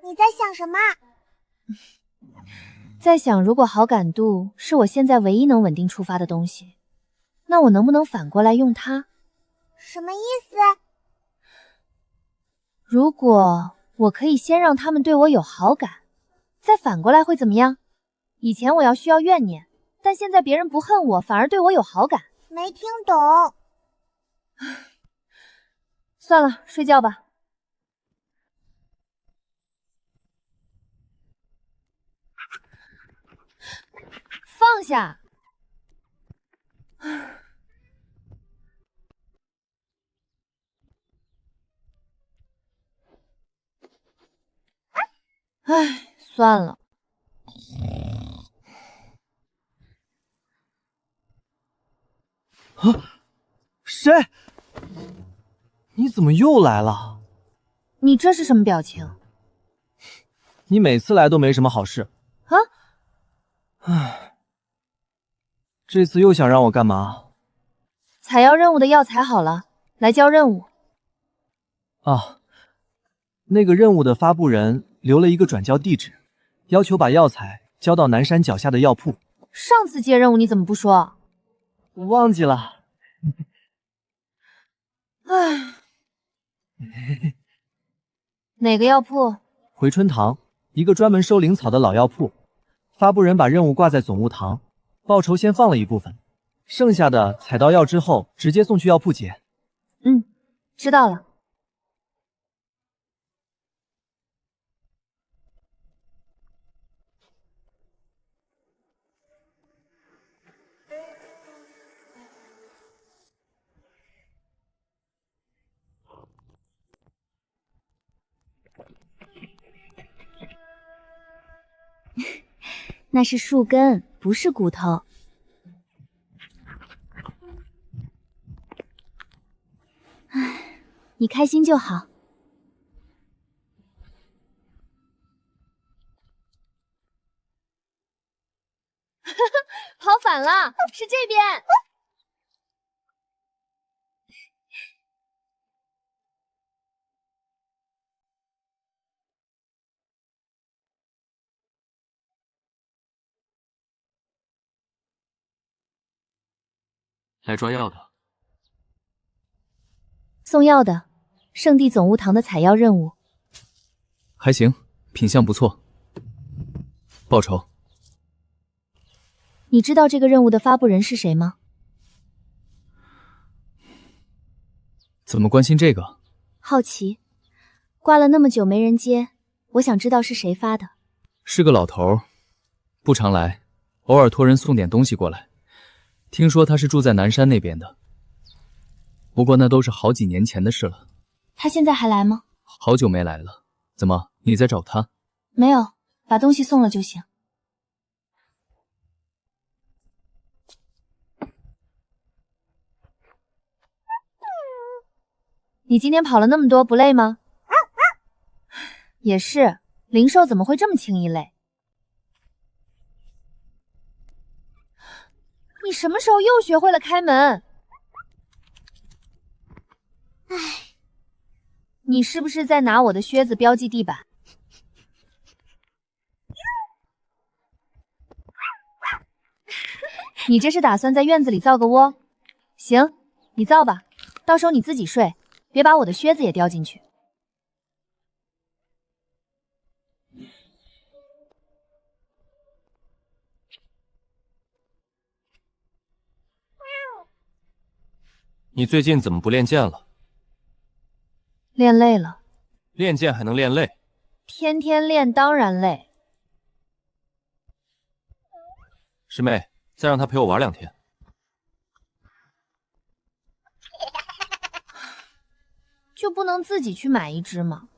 你在想什么？在想，如果好感度是我现在唯一能稳定触发的东西，那我能不能反过来用它？什么意思？如果我可以先让他们对我有好感，再反过来会怎么样？以前我要需要怨念，但现在别人不恨我，反而对我有好感。没听懂。算了，睡觉吧。放下。算了。啊，谁？你怎么又来了？你这是什么表情？你每次来都没什么好事。啊？唉，这次又想让我干嘛？采药任务的药材好了，来交任务。啊，那个任务的发布人留了一个转交地址，要求把药材交到南山脚下的药铺。上次接任务你怎么不说？我忘记了。唉，哪个药铺？回春堂，一个专门收灵草的老药铺。发布人把任务挂在总务堂，报酬先放了一部分，剩下的采到药之后直接送去药铺结。嗯，知道了。那是树根，不是骨头。唉，你开心就好。跑反了，是这边。来抓药的，送药的，圣地总务堂的采药任务。还行，品相不错。报酬。你知道这个任务的发布人是谁吗？怎么关心这个？好奇。挂了那么久没人接，我想知道是谁发的。是个老头，不常来，偶尔托人送点东西过来。听说他是住在南山那边的，不过那都是好几年前的事了。他现在还来吗？好久没来了。怎么，你在找他？没有，把东西送了就行。你今天跑了那么多，不累吗？也是，灵兽怎么会这么轻易累？你什么时候又学会了开门？唉，你是不是在拿我的靴子标记地板？你这是打算在院子里造个窝？行，你造吧，到时候你自己睡，别把我的靴子也叼进去。你最近怎么不练剑了？练累了。练剑还能练累？天天练当然累。师妹，再让他陪我玩2天。就不能自己去买一只吗？